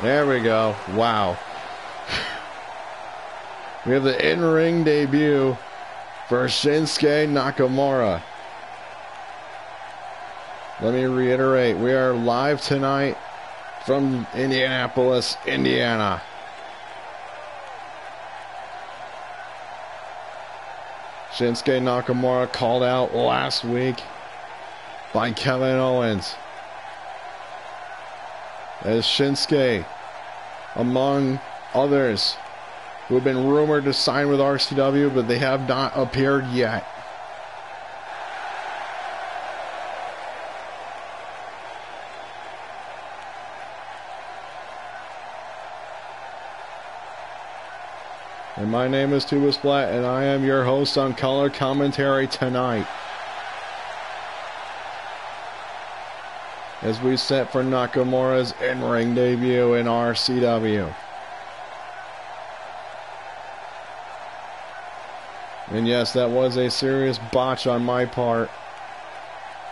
There we go. Wow. We have the in-ring debut for Shinsuke Nakamura. Let me reiterate, we are live tonight from Indianapolis, Indiana. Shinsuke Nakamura called out last week by Kevin Owens. As Shinsuke, among others, who have been rumored to sign with RCW, but they have not appeared yet. And my name is Tuba Splat, and I am your host on Color Commentary tonight. As we set for Nakamura's in-ring debut in RCW. And yes, that was a serious botch on my part.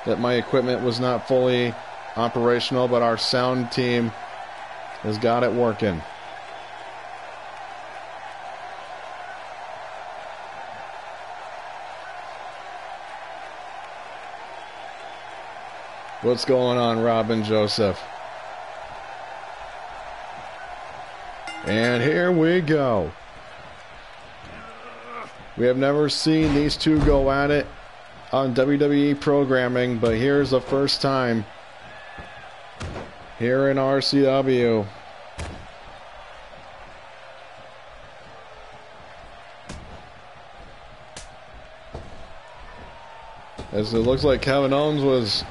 That my equipment was not fully operational, but our sound team has got it working. What's going on, Robin Joseph? And here we go. We have never seen these two go at it on WWE programming, but here's the first time here in RCW. As it looks like Kevin Owens was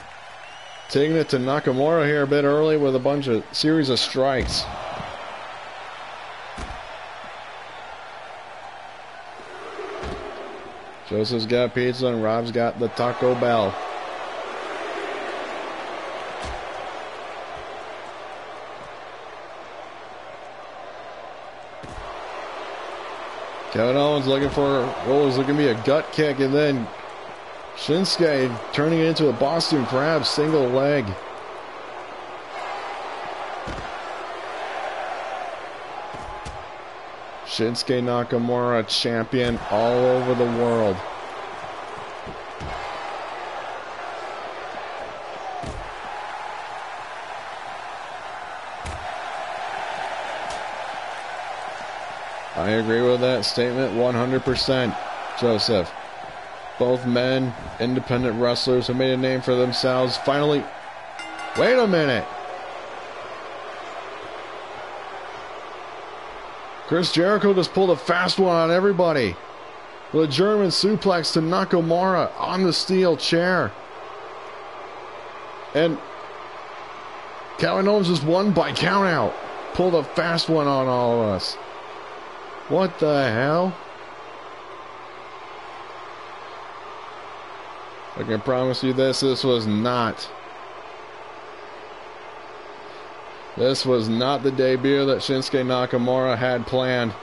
taking it to Nakamura here a bit early with a series of strikes. Joseph's got pizza and Rob's got the Taco Bell. Kevin Owens looking for what was looking to be a gut kick, and then Shinsuke turning it into a Boston Crab single leg. Shinsuke Nakamura, champion all over the world. I agree with that statement 100%, Joseph. Both men, independent wrestlers who made a name for themselves. Finally, wait a minute. Chris Jericho just pulled a fast one on everybody. With a German suplex to Nakamura on the steel chair. And Kevin Owens just won by countout. Pulled a fast one on all of us. What the hell? I can promise you this was not the debut that Shinsuke Nakamura had planned.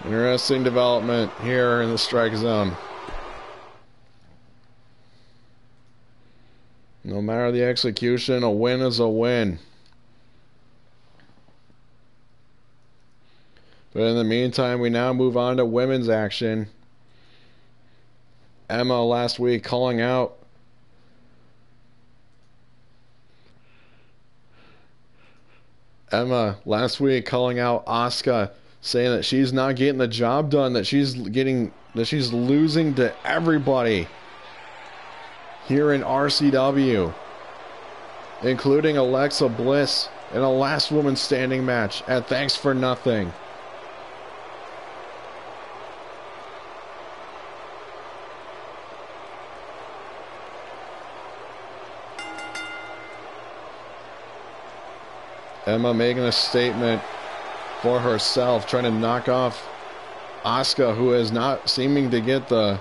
Interesting development here in the Strike Zone. No matter the execution, a win is a win. But in the meantime, we now move on to women's action. Emma last week calling out Asuka, saying that she's not getting the job done, that she's losing to everybody here in RCW, including Alexa Bliss in a last woman standing match at Thanks for Nothing. Emma making a statement for herself, trying to knock off Asuka, who is not seeming to get the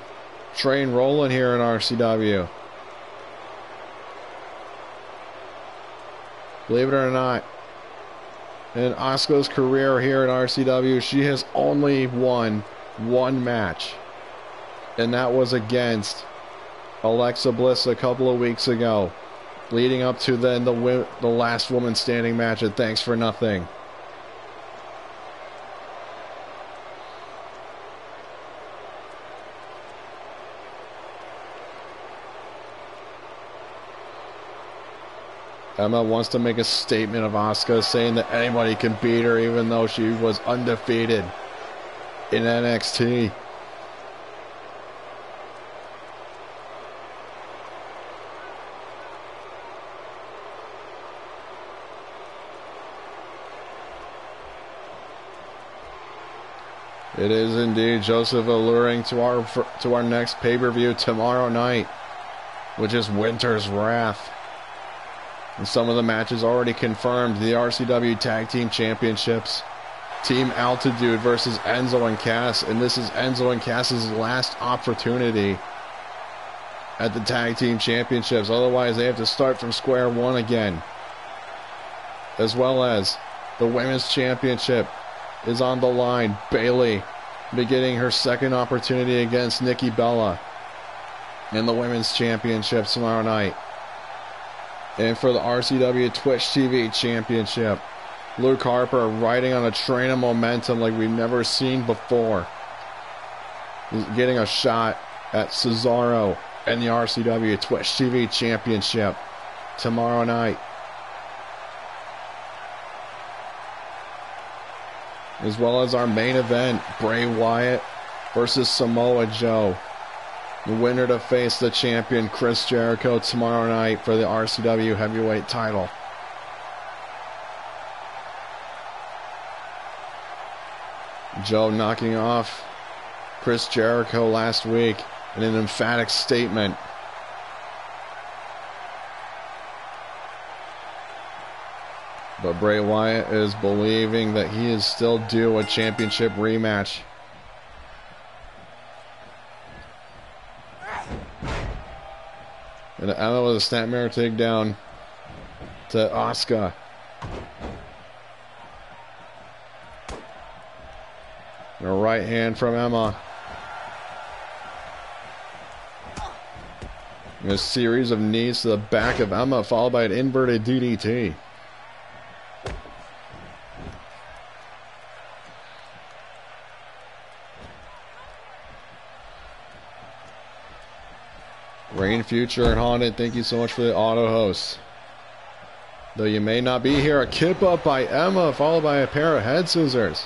train rolling here in RCW. Believe it or not, in Asuka's career here in RCW, she has only won one match, and that was against Alexa Bliss a couple of weeks ago leading up to then the last woman standing match at Thanks for Nothing. Emma wants to make a statement of Asuka, saying that anybody can beat her even though she was undefeated in NXT. It is indeed Joseph alluring to our next pay-per-view tomorrow night, which is Winter's Wrath. And some of the matches already confirmed: the RCW Tag Team Championships, Team Altitude versus Enzo and Cass, and this is Enzo and Cass's last opportunity at the Tag Team Championships. Otherwise, they have to start from square one again. As well as the Women's Championship is on the line. Bayley beginning her second opportunity against Nikki Bella in the Women's Championship tomorrow night. And for the RCW Twitch TV Championship, Luke Harper riding on a train of momentum like we've never seen before. He's getting a shot at Cesaro and the RCW Twitch TV Championship tomorrow night. As well as our main event, Bray Wyatt versus Samoa Joe. The winner to face the champion Chris Jericho tomorrow night for the RCW Heavyweight title. Joe knocking off Chris Jericho last week in an emphatic statement. But Bray Wyatt is believing that he is still due a championship rematch. And Emma with a snapmare takedown to Asuka. And a right hand from Emma. And a series of knees to the back of Emma, followed by an inverted DDT. Rain Future and Haunted, thank you so much for the auto host. Though you may not be here, a kip up by Emma, followed by a pair of head scissors.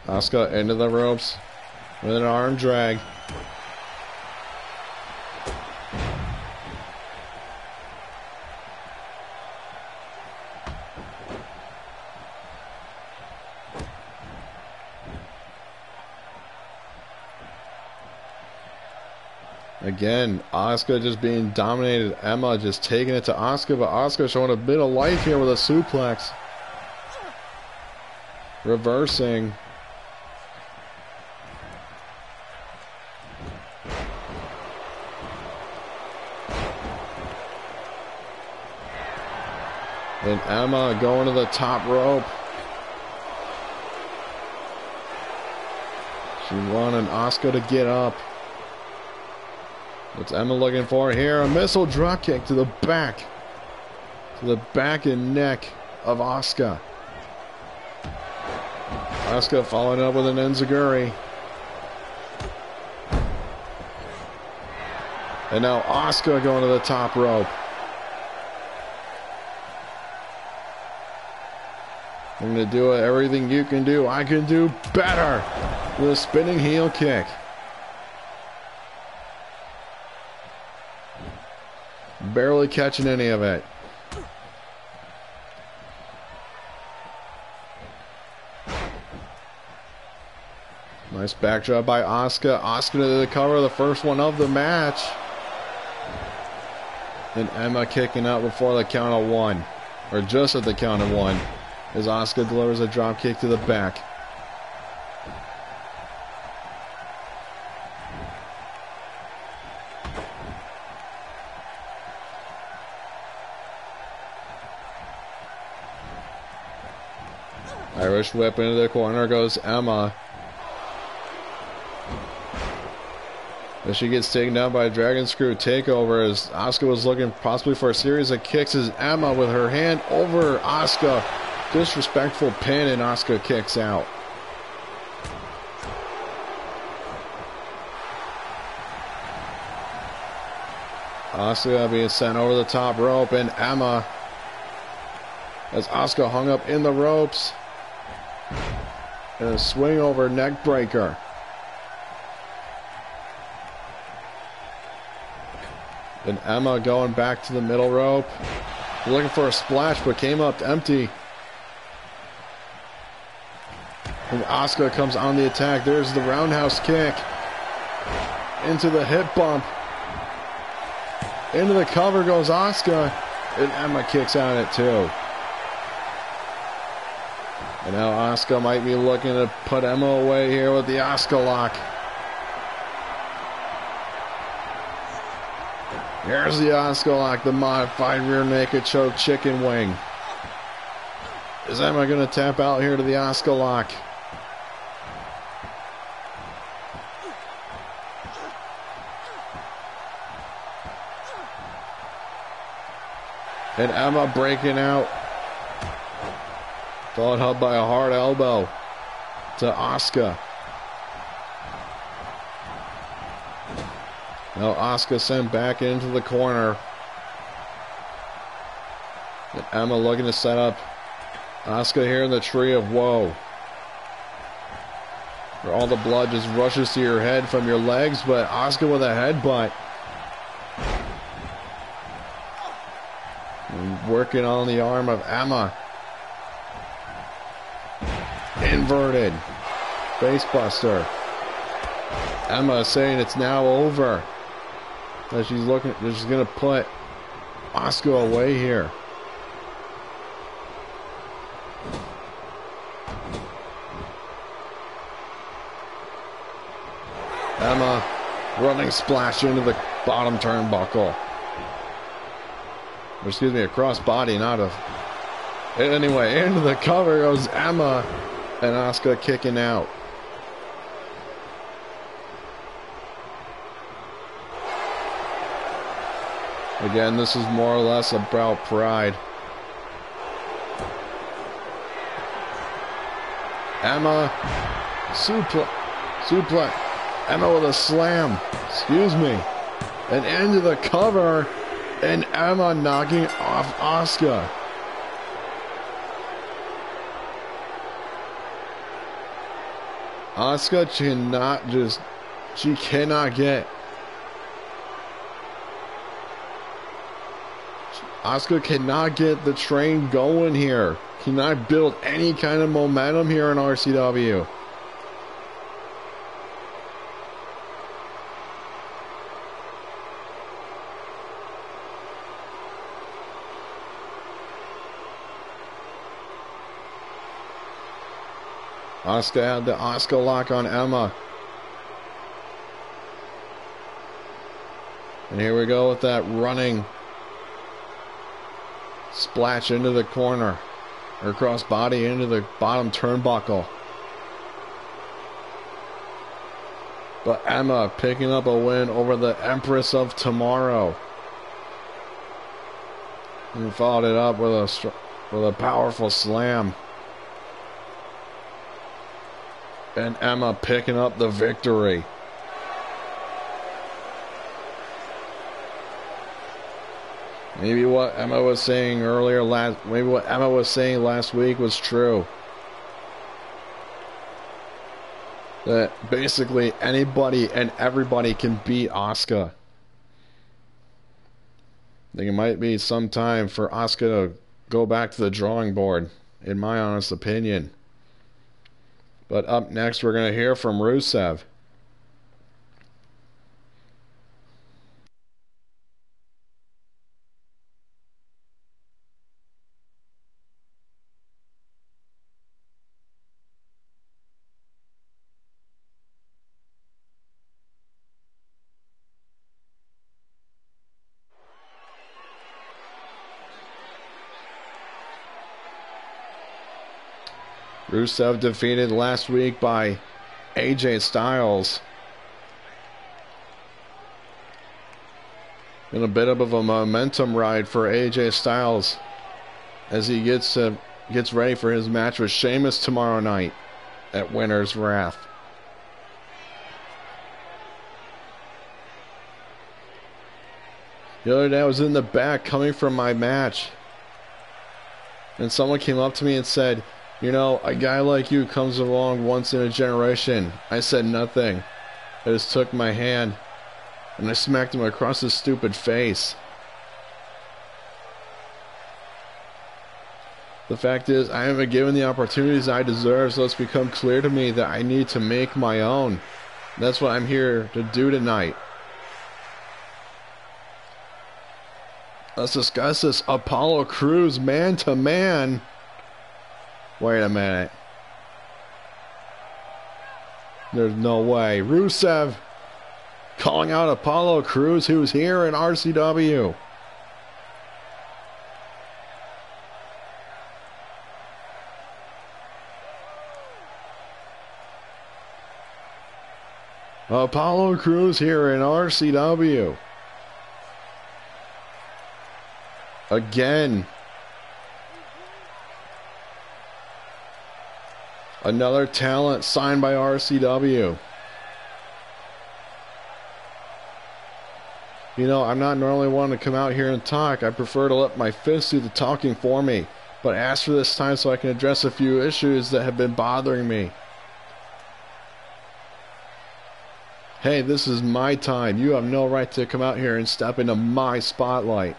Asuka into the ropes with an arm drag. Again, Asuka just being dominated. Emma just taking it to Asuka, but Asuka showing a bit of life here with a suplex. Reversing. And Emma going to the top rope. She wanted Asuka to get up. What's Emma looking for here? A missile dropkick to the back. To the back and neck of Asuka. Asuka following up with an enziguri. And now Asuka going to the top rope. I'm going to do everything you can do. I can do better. With a spinning heel kick. Barely catching any of it. Nice backdrop by Asuka. Asuka to the cover, the first one of the match. And Emma kicking out before the count of one. Or just at the count of one. As Asuka delivers a drop kick to the back. Irish whip into the corner goes Emma. As she gets taken down by a Dragon Screw takeover, as Asuka was looking possibly for a series of kicks, as Emma with her hand over Asuka. Disrespectful pin, and Asuka kicks out. Asuka being sent over the top rope, and Emma, as Asuka hung up in the ropes, and a swing over neck breaker. And Emma going back to the middle rope, looking for a splash, but came up empty. And Asuka comes on the attack. There's the roundhouse kick into the hip bump. Into the cover goes Asuka, and Emma kicks out at it too. And now Asuka might be looking to put Emma away here with the Asuka lock. Here's the Asuka lock, the modified rear naked choke chicken wing. Is Emma going to tap out here to the Asuka lock? And Emma breaking out. Followed up by a hard elbow to Asuka. Now Asuka sent back into the corner. And Emma looking to set up Asuka here in the tree of woe, where all the blood just rushes to your head from your legs, but Asuka with a headbutt. And working on the arm of Emma. Inverted facebuster. Emma saying it's now over. As she's looking, she's gonna put Asuka away here. Emma running splash into the bottom turnbuckle. Or excuse me, a cross body, not a. Anyway, into the cover goes Emma, and Asuka kicking out. Again, this is more or less about pride. Emma suplex. Emma with a slam. Excuse me. And into the cover, and Emma knocking off Asuka. Asuka cannot just. She cannot get. Asuka cannot get the train going here. Cannot build any kind of momentum here in RCW. Asuka had the Asuka lock on Emma. And here we go with that running splash into the corner, or cross body into the bottom turnbuckle. But Emma picking up a win over the Empress of Tomorrow. And followed it up with a powerful slam. And Emma picking up the victory. Maybe what Emma was saying earlier maybe what Emma was saying last week was true. That basically anybody and everybody can beat Asuka. I think it might be some time for Asuka to go back to the drawing board, in my honest opinion. But up next, we're going to hear from Rusev. Rusev defeated last week by AJ Styles. In a bit of a momentum ride for AJ Styles as he gets ready for his match with Sheamus tomorrow night at Winter's Wrath. The other day I was in the back coming from my match, and someone came up to me and said, "You know, a guy like you comes along once in a generation." I said nothing. I just took my hand and I smacked him across his stupid face. The fact is, I haven't been given the opportunities I deserve, so it's become clear to me that I need to make my own. That's what I'm here to do tonight. Let's discuss this Apollo Crews man-to-man. Wait a minute. There's no way. Rusev calling out Apollo Crews, who's here in RCW. Apollo Crews here in RCW. Again. Another talent signed by RCW. You know, I'm not normally one to come out here and talk. I prefer to let my fists do the talking for me. But I asked for this time so I can address a few issues that have been bothering me. Hey, this is my time. You have no right to come out here and step into my spotlight.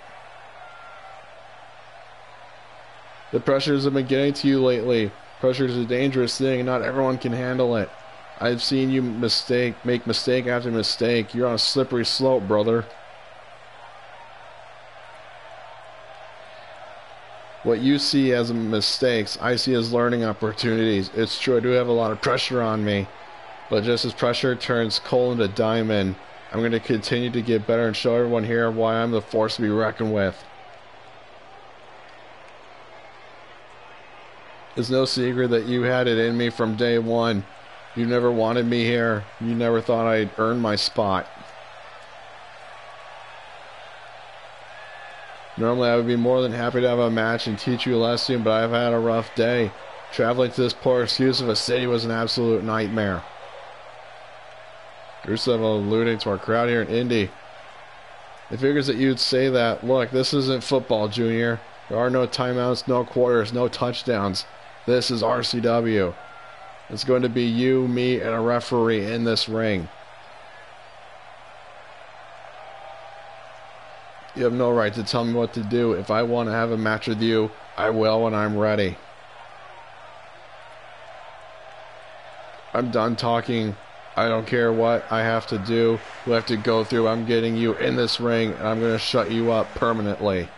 The pressures have been getting to you lately. Pressure is a dangerous thing, and not everyone can handle it. I've seen you make mistake after mistake. You're on a slippery slope, brother. What you see as mistakes, I see as learning opportunities. It's true, I do have a lot of pressure on me. But just as pressure turns coal into diamond, I'm going to continue to get better and show everyone here why I'm the force to be reckoned with. It's no secret that you had it in me from day one. You never wanted me here. You never thought I'd earn my spot. Normally I would be more than happy to have a match and teach you a lesson, but I've had a rough day. Traveling to this poor excuse of a city was an absolute nightmare. Rusev alluding to our crowd here in Indy. It figures that you'd say that. Look, this isn't football, Junior. There are no timeouts, no quarters, no touchdowns. This is RCW. It's going to be you, me, and a referee in this ring. You have no right to tell me what to do. If I want to have a match with you, I will when I'm ready. I'm done talking. I don't care what I have to do, who I have to go through. I'm getting you in this ring, and I'm going to shut you up permanently.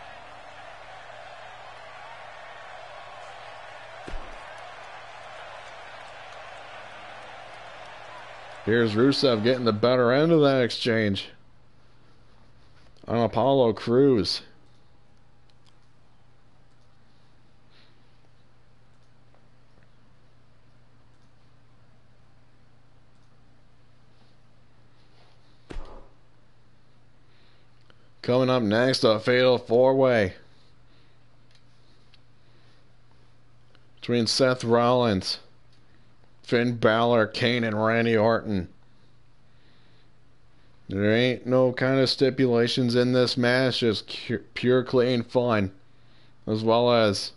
Here's Rusev getting the better end of that exchange on Apollo Crews. Coming up next, a fatal four-way between Seth Rollins, Finn Balor, Kane, and Randy Orton. There ain't no kind of stipulations in this match, just pure clean fun, as well as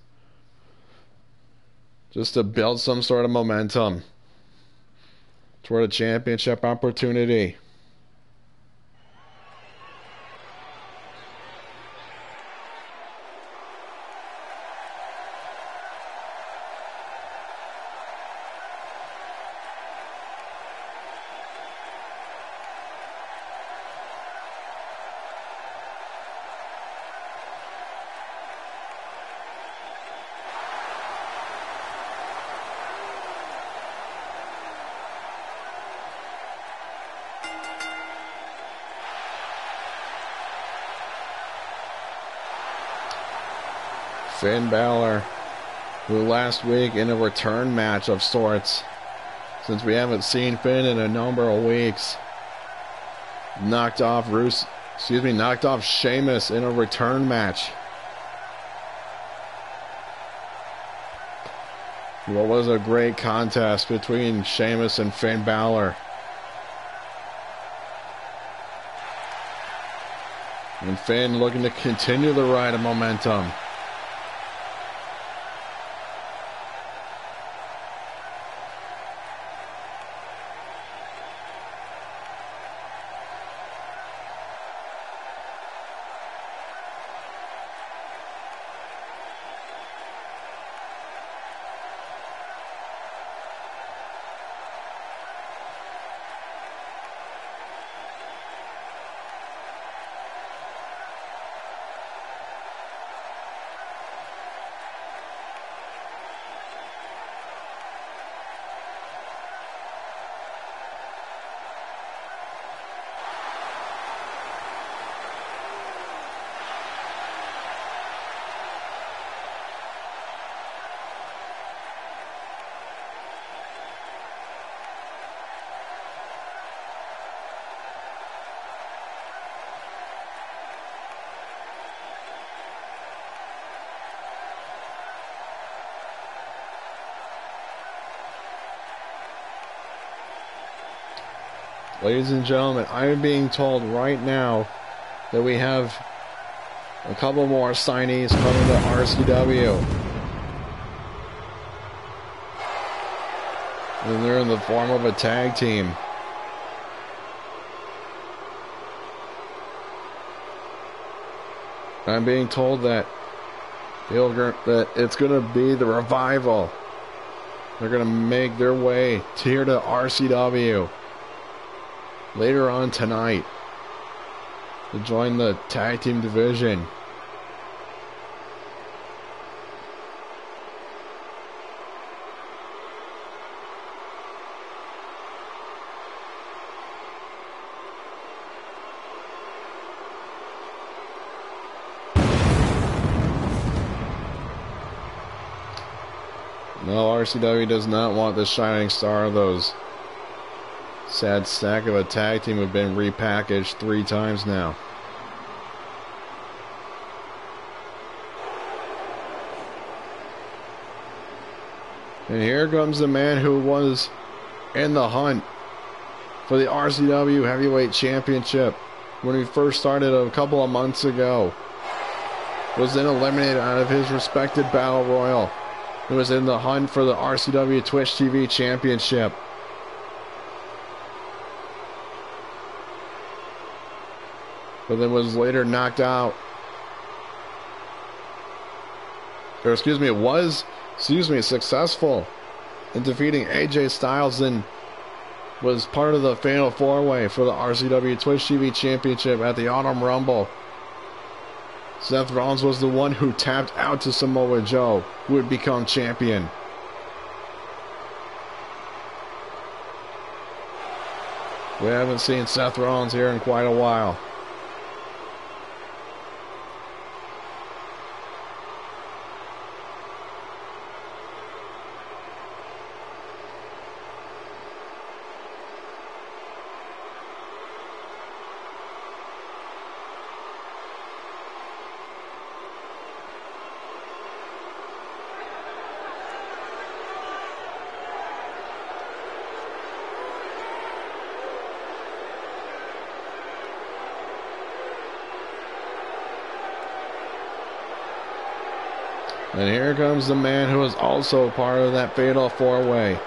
just to build some sort of momentum toward a championship opportunity. Finn Balor who last week in a return match of sorts, since we haven't seen Finn in a number of weeks, knocked off Sheamus in a return match. What was a great contest between Sheamus and Finn Balor. And Finn looking to continue the ride of momentum. Ladies and gentlemen, I am being told right now that we have a couple more signees coming to RCW. And they're in the form of a tag team. I'm being told that it's going to be the Revival. They're going to make their way here to RCW later on tonight to join the tag team division. No, RCW does not want the shining star of those sad sack of a tag team have been repackaged 3 times now. And here comes the man who was in the hunt for the RCW Heavyweight Championship when he first started a couple of months ago. Was then eliminated out of his respected Battle Royal. He was in the hunt for the RCW Twitch TV Championship. But then was later knocked out. Or successful in defeating AJ Styles and was part of the Fatal 4-Way for the RCW Twitch TV Championship at the Autumn Rumble. Seth Rollins was the one who tapped out to Samoa Joe, who would become champion. We haven't seen Seth Rollins here in quite a while. And here comes the man who is also part of that Fatal 4-Way.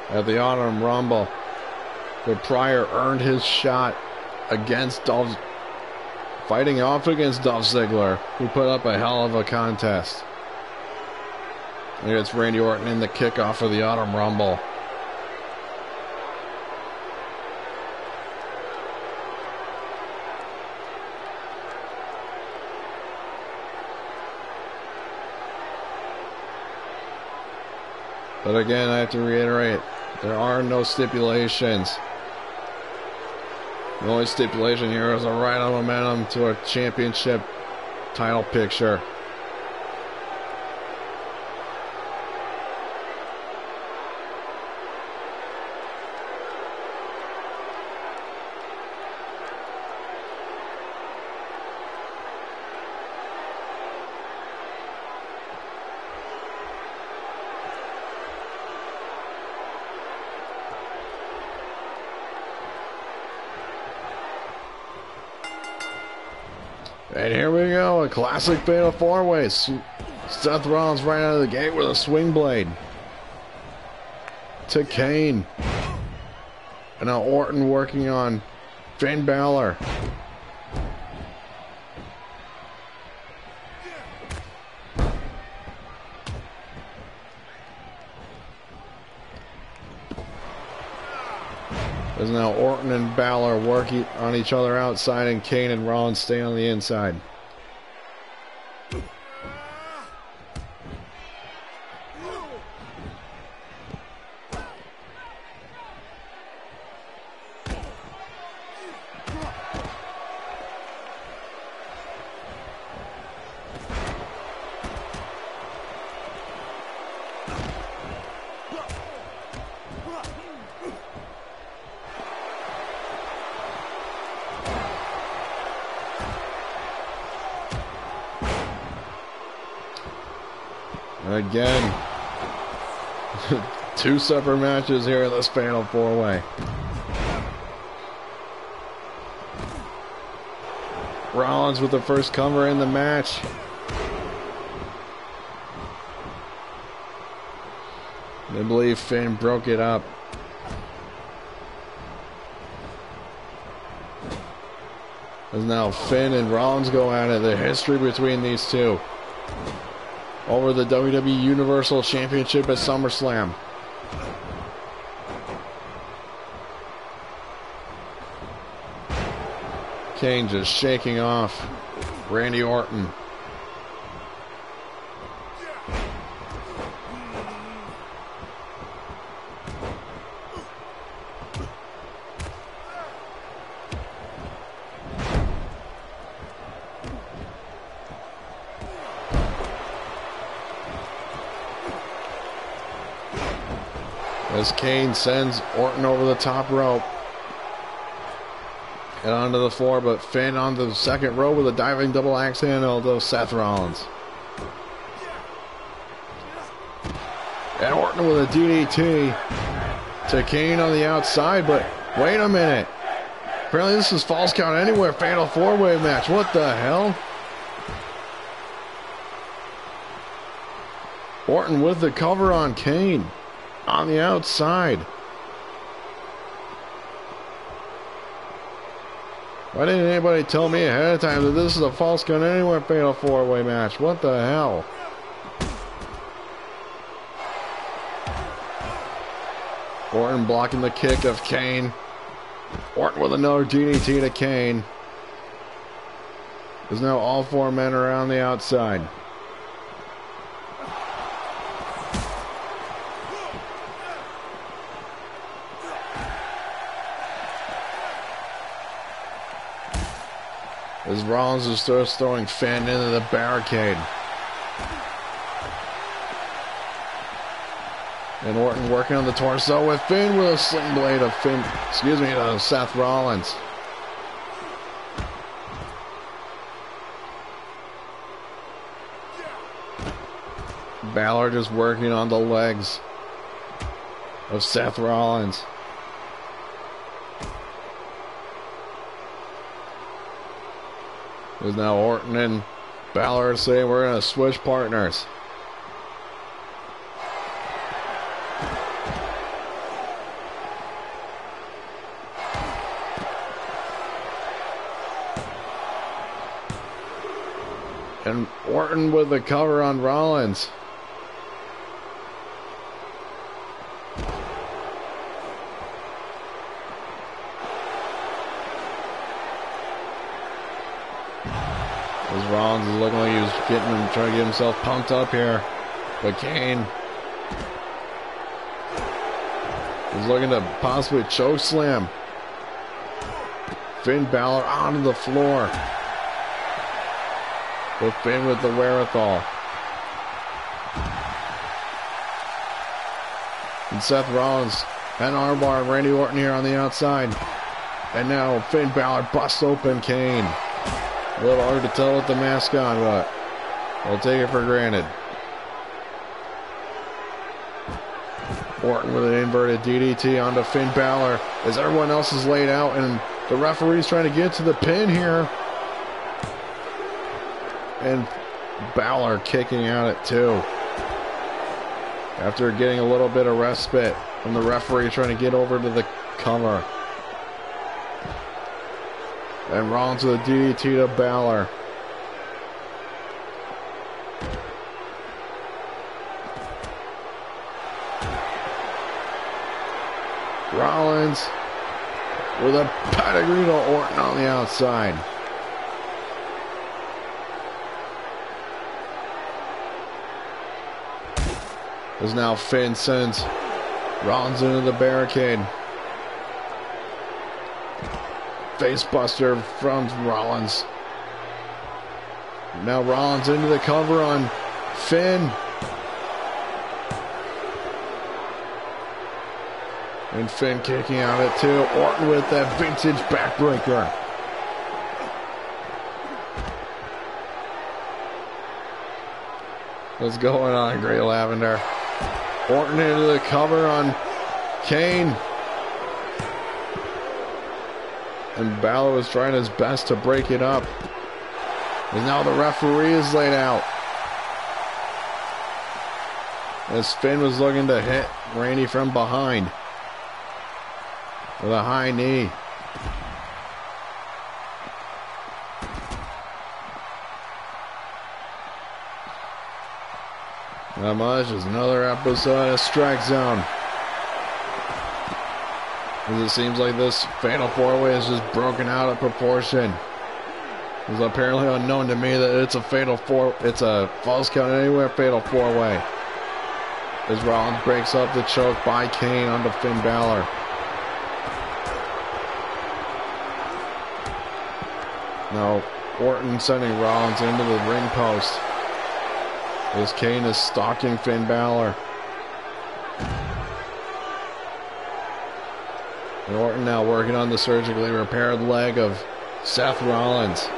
At the Autumn Rumble, where Pryor earned his shot against fighting off against Dolph Ziggler, who put up a hell of a contest. And it's Randy Orton in the kickoff of the Autumn Rumble. But again, I have to reiterate, there are no stipulations. The only stipulation here is a ride on momentum to a championship title picture. And here we go, a classic fatal four-way. Seth Rollins right out of the gate with a swing blade to Kane. And now Orton working on Finn Balor. As now Orton and Balor working on each other outside, and Kane and Rollins stay on the inside. Again, two separate matches here in this fatal four-way. Rollins with the first cover in the match. I believe Finn broke it up. As now Finn and Rollins go at it. The history between these two over the WWE Universal Championship at SummerSlam. Kane just shaking off Randy Orton. As Kane sends Orton over the top rope and onto the floor, but Finn on the second row with a diving double axe handle to Seth Rollins. And Orton with a DDT to Kane on the outside, but wait a minute. Apparently this is Falls Count Anywhere fatal four-way match. What the hell? Orton with the cover on Kane on the outside. Why didn't anybody tell me ahead of time that this is a Falls Count Anywhere fatal four-way match? What the hell? Orton blocking the kick of Kane. Orton with another DDT to Kane. There's now all four men around the outside. As Rollins is just throwing Finn into the barricade. And Orton working on the torso with Finn with a sling blade of Seth Rollins. Balor just working on the legs of Seth Rollins. There's now Orton and Balor saying we're going to switch partners. And Orton with the cover on Rollins. As Rollins is looking like he was trying to get himself pumped up here. But Kane is looking to possibly choke slam Finn Balor onto the floor. But Finn with the wherewithal. And Seth Rollins and armbar and Randy Orton here on the outside. And now Finn Balor busts open Kane. A little hard to tell with the mask on, but we'll take it for granted. Orton with an inverted DDT onto Finn Balor as everyone else is laid out and the referee's trying to get to the pin here. And Balor kicking out at 2. After getting a little bit of respite from the referee trying to get over to the cover. And Rollins with a DDT to Balor. Rollins with a pedigree to Orton on the outside. As now Finn sends Rollins into the barricade. Facebuster from Rollins. Now Rollins into the cover on Finn. And Finn kicking out at 2. Orton with that vintage backbreaker. What's going on, Grey Lavender? Orton into the cover on Kane. And Balor was trying his best to break it up. And now the referee is laid out. As Finn was looking to hit Randy from behind with a high knee. Not much, is another episode of StrikeZone. As it seems like this fatal 4-way is just broken out of proportion. It's apparently unknown to me that it's a it's a false count anywhere fatal 4-way. As Rollins breaks up the choke by Kane onto Finn Balor. Now Orton sending Rollins into the ring post. As Kane is stalking Finn Balor. And Orton now working on the surgically repaired leg of Seth Rollins.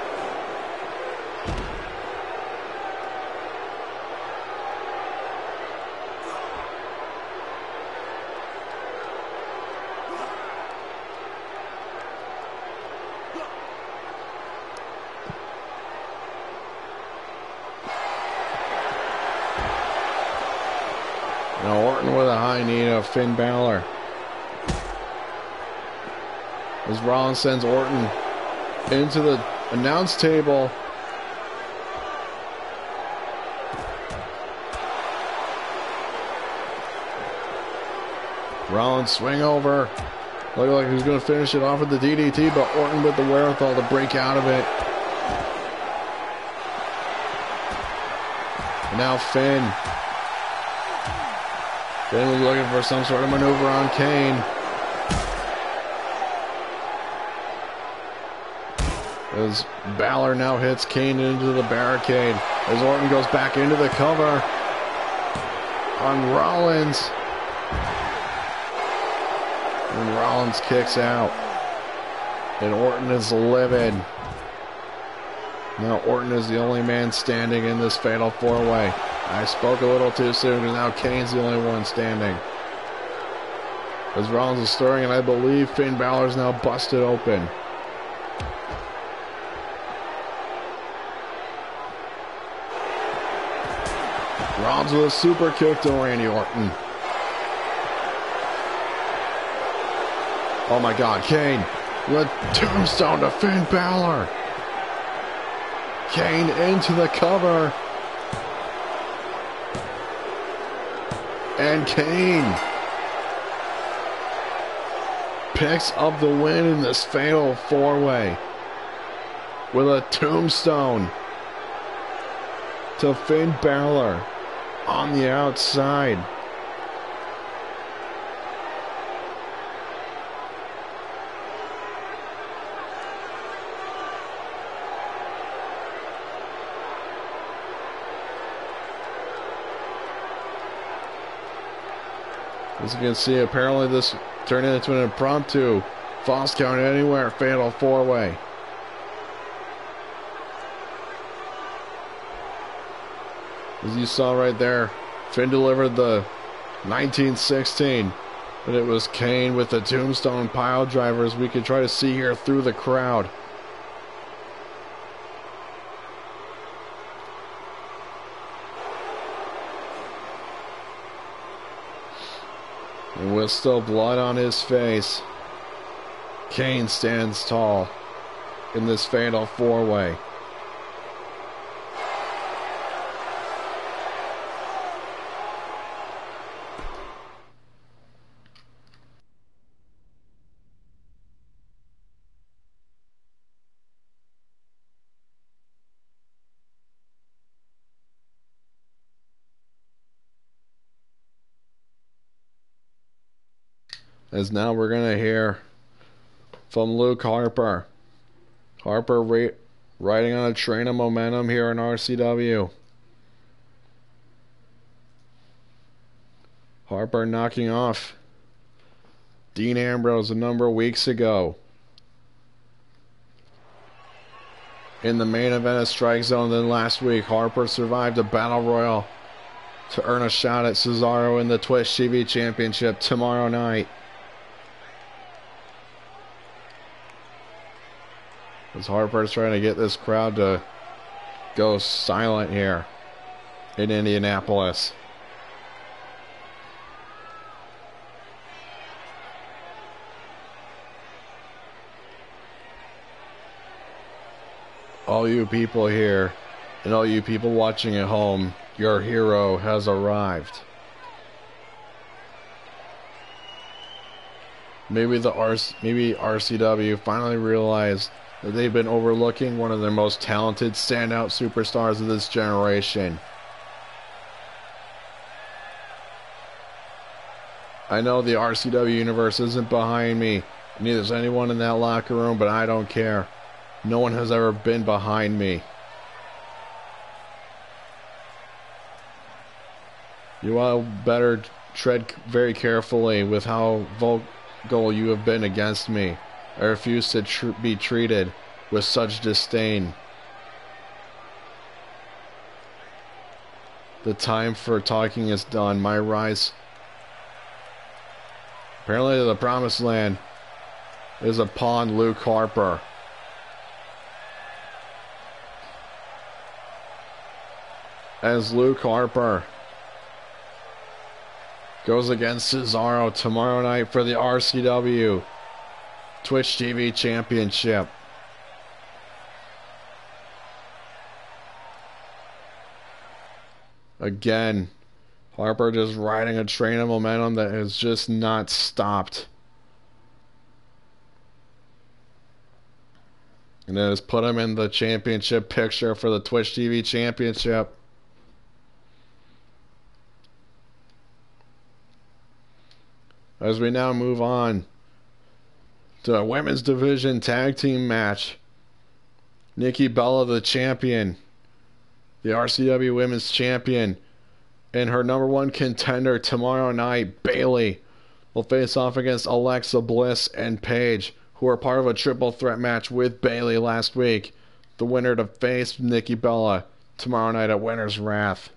Now Orton with a high knee to Finn Balor. As Rollins sends Orton into the announce table. Rollins swing over. Looked like he was going to finish it off with the DDT, but Orton with the wherewithal to break out of it. And now Finn. Finn was looking for some sort of maneuver on Kane. As Balor now hits Kane into the barricade. As Orton goes back into the cover on Rollins. And Rollins kicks out. And Orton is livid. Now Orton is the only man standing in this fatal 4-way. I spoke a little too soon because now Kane's the only one standing. As Rollins is stirring, and I believe Finn Balor is now busted open. Rollins with a super kick to Randy Orton. Oh my God, Kane with a tombstone to Finn Balor. Kane into the cover. And Kane picks up the win in this fatal 4-way with a tombstone to Finn Balor on the outside. As you can see, apparently this turned into an impromptu false count anywhere fatal four-way. As you saw right there, Finn delivered the 1916, but it was Kane with the tombstone pile drivers we could try to see here through the crowd. And with still blood on his face, Kane stands tall in this fatal four-way. As now we're going to hear from Luke Harper. Harper riding on a train of momentum here in RCW. Harper knocking off Dean Ambrose a number of weeks ago in the main event of StrikeZone. Then last week, Harper survived a battle royal to earn a shot at Cesaro in the Twitch TV Championship tomorrow night. As Harper's trying to get this crowd to go silent here in Indianapolis. All you people here and all you people watching at home, your hero has arrived. Maybe RCW finally realized that they've been overlooking one of their most talented standout superstars of this generation. I know the RCW universe isn't behind me, neither is anyone in that locker room, but I don't care. No one has ever been behind me. You all better tread very carefully with how vocal you have been against me. I refuse to be treated with such disdain. The time for talking is done. My rise, apparently to the promised land, is upon Luke Harper. As Luke Harper goes against Cesaro tomorrow night for the RCW Twitch TV Championship. Again, Harper just riding a train of momentum that has just not stopped. And it has put him in the championship picture for the Twitch TV Championship. As we now move on to a women's division tag team match. Nikki Bella, the champion, the RCW women's champion, and her number one contender tomorrow night, Bayley, will face off against Alexa Bliss and Paige, who were part of a triple threat match with Bayley last week. The winner to face Nikki Bella tomorrow night at Winter's Wrath.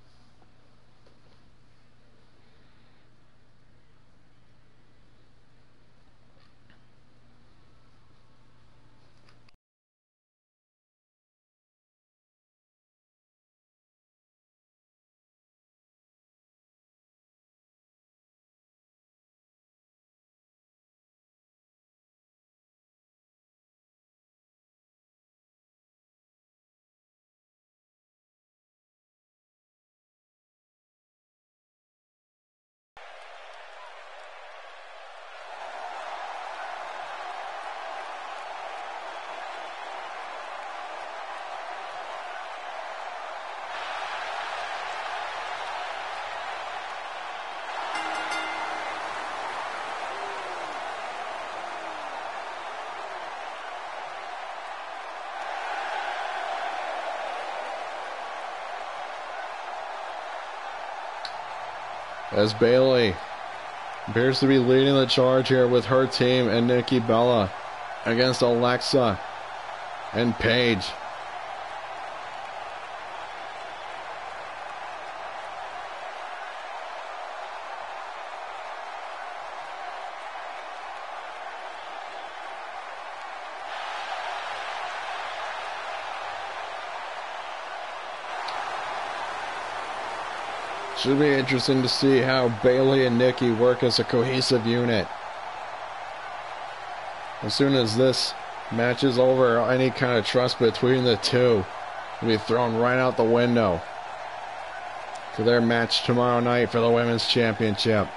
As Bayley appears to be leading the charge here with her team and Nikki Bella against Alexa and Paige. Should be interesting to see how Bayley and Nikki work as a cohesive unit. As soon as this match is over, any kind of trust between the two will be thrown right out the window for their match tomorrow night for the Women's Championship.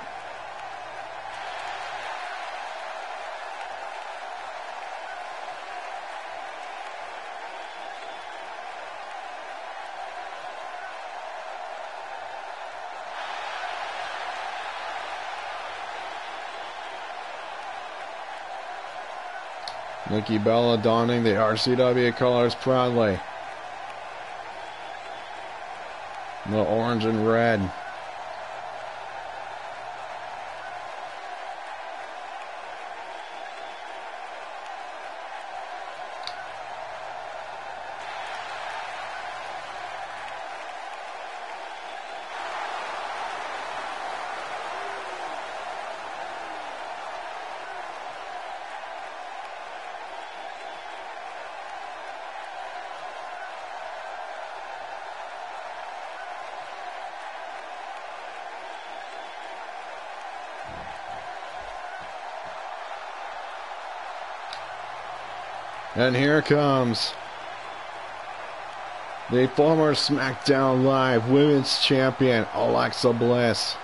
Nikki Bella donning the RCW colors proudly. The orange and red. And here comes the former SmackDown Live Women's Champion, Alexa Bliss.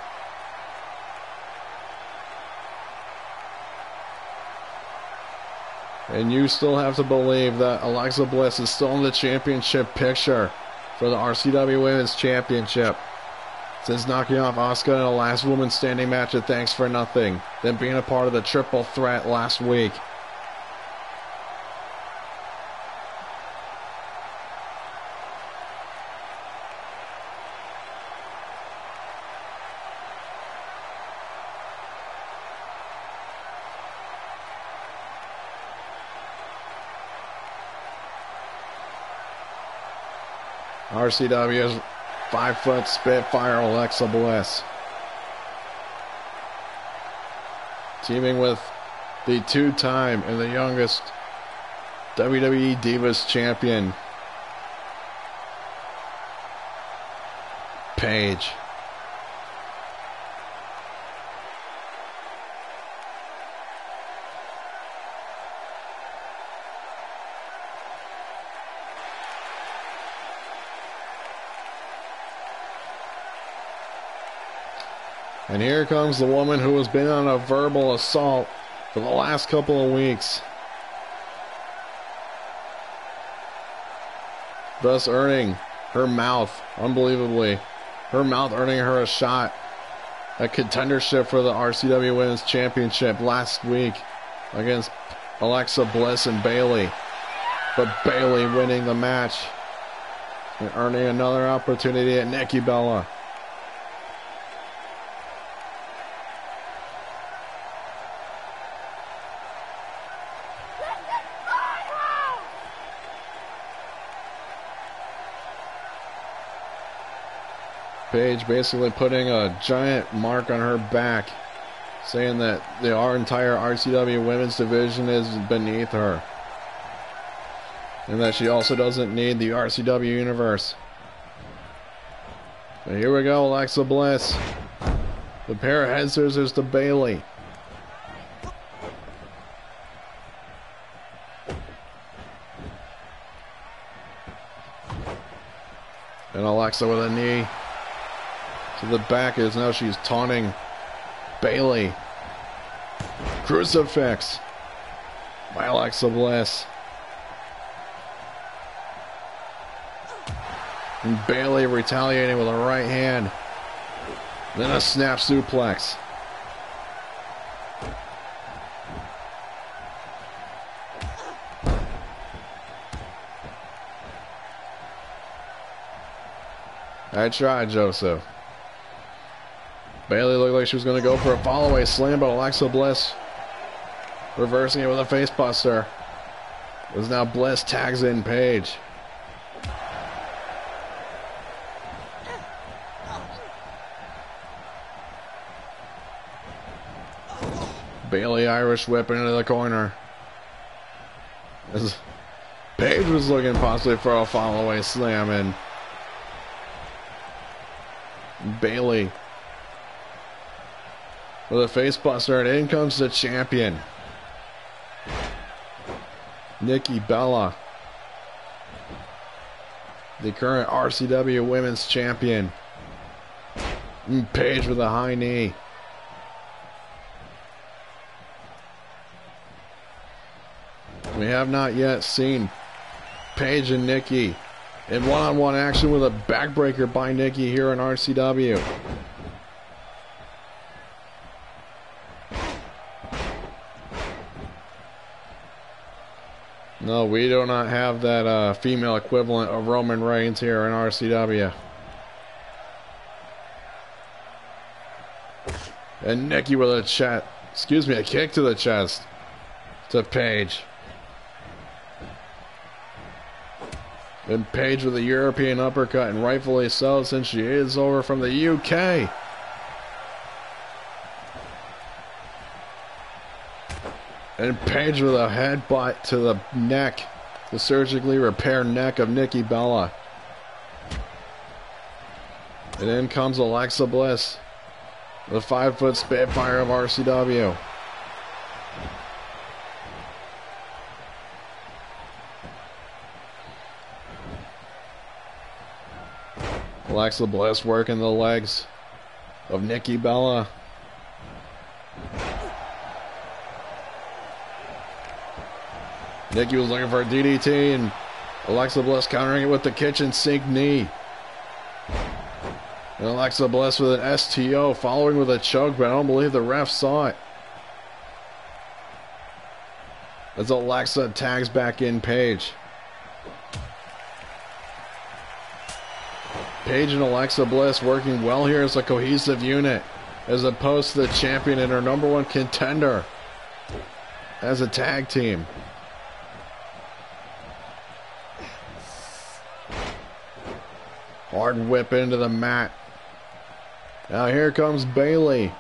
And you still have to believe that Alexa Bliss is still in the championship picture for the RCW Women's Championship, since knocking off Asuka in a last woman standing match at Thanks for Nothing, then being a part of the triple threat last week. RCW's 5-foot Spitfire Alexa Bliss, teaming with the two-time and the youngest WWE Divas champion, Paige. And here comes the woman who has been on a verbal assault for the last couple of weeks, thus earning her mouth, unbelievably, her mouth earning her a shot at contendership for the RCW Women's Championship last week against Alexa Bliss and Bayley. But Bayley winning the match and earning another opportunity at Nikki Bella. Paige basically putting a giant mark on her back, saying that our entire RCW women's division is beneath her, and that she also doesn't need the RCW universe. But here we go, Alexa Bliss. The pair of head scissors to Bayley. And Alexa with a knee to the back, as now she's taunting Bayley. Crucifix by Alexa Bliss. And Bayley retaliating with a right hand. Then a snap suplex. I tried, Joseph. Bayley looked like she was going to go for a follow-away slam, but Alexa Bliss reversing it with a facebuster. As now Bliss tags in Paige. Bayley Irish whip into the corner. As Paige was looking possibly for a follow-away slam, and Bayley with a facebuster, and in comes the champion, Nikki Bella, the current RCW Women's Champion. And Paige with a high knee. We have not yet seen Paige and Nikki in one-on-one action with a backbreaker by Nikki here in RCW. No, we do not have that female equivalent of Roman Reigns here in RCW. And Nikki with a a kick to the chest to Paige. And Paige with a European uppercut, and rightfully so, since she is over from the UK. And Paige with a headbutt to the neck, the surgically repaired neck of Nikki Bella. And in comes Alexa Bliss, the 5-foot Spitfire of RCW. Alexa Bliss working the legs of Nikki Bella. Nikki was looking for a DDT, and Alexa Bliss countering it with the kitchen sink knee. And Alexa Bliss with an STO, following with a choke, but I don't believe the ref saw it. As Alexa tags back in Paige. Paige and Alexa Bliss working well here as a cohesive unit, as opposed to the champion and her #1 contender as a tag team. Hard whip into the mat. Now here comes Bayley.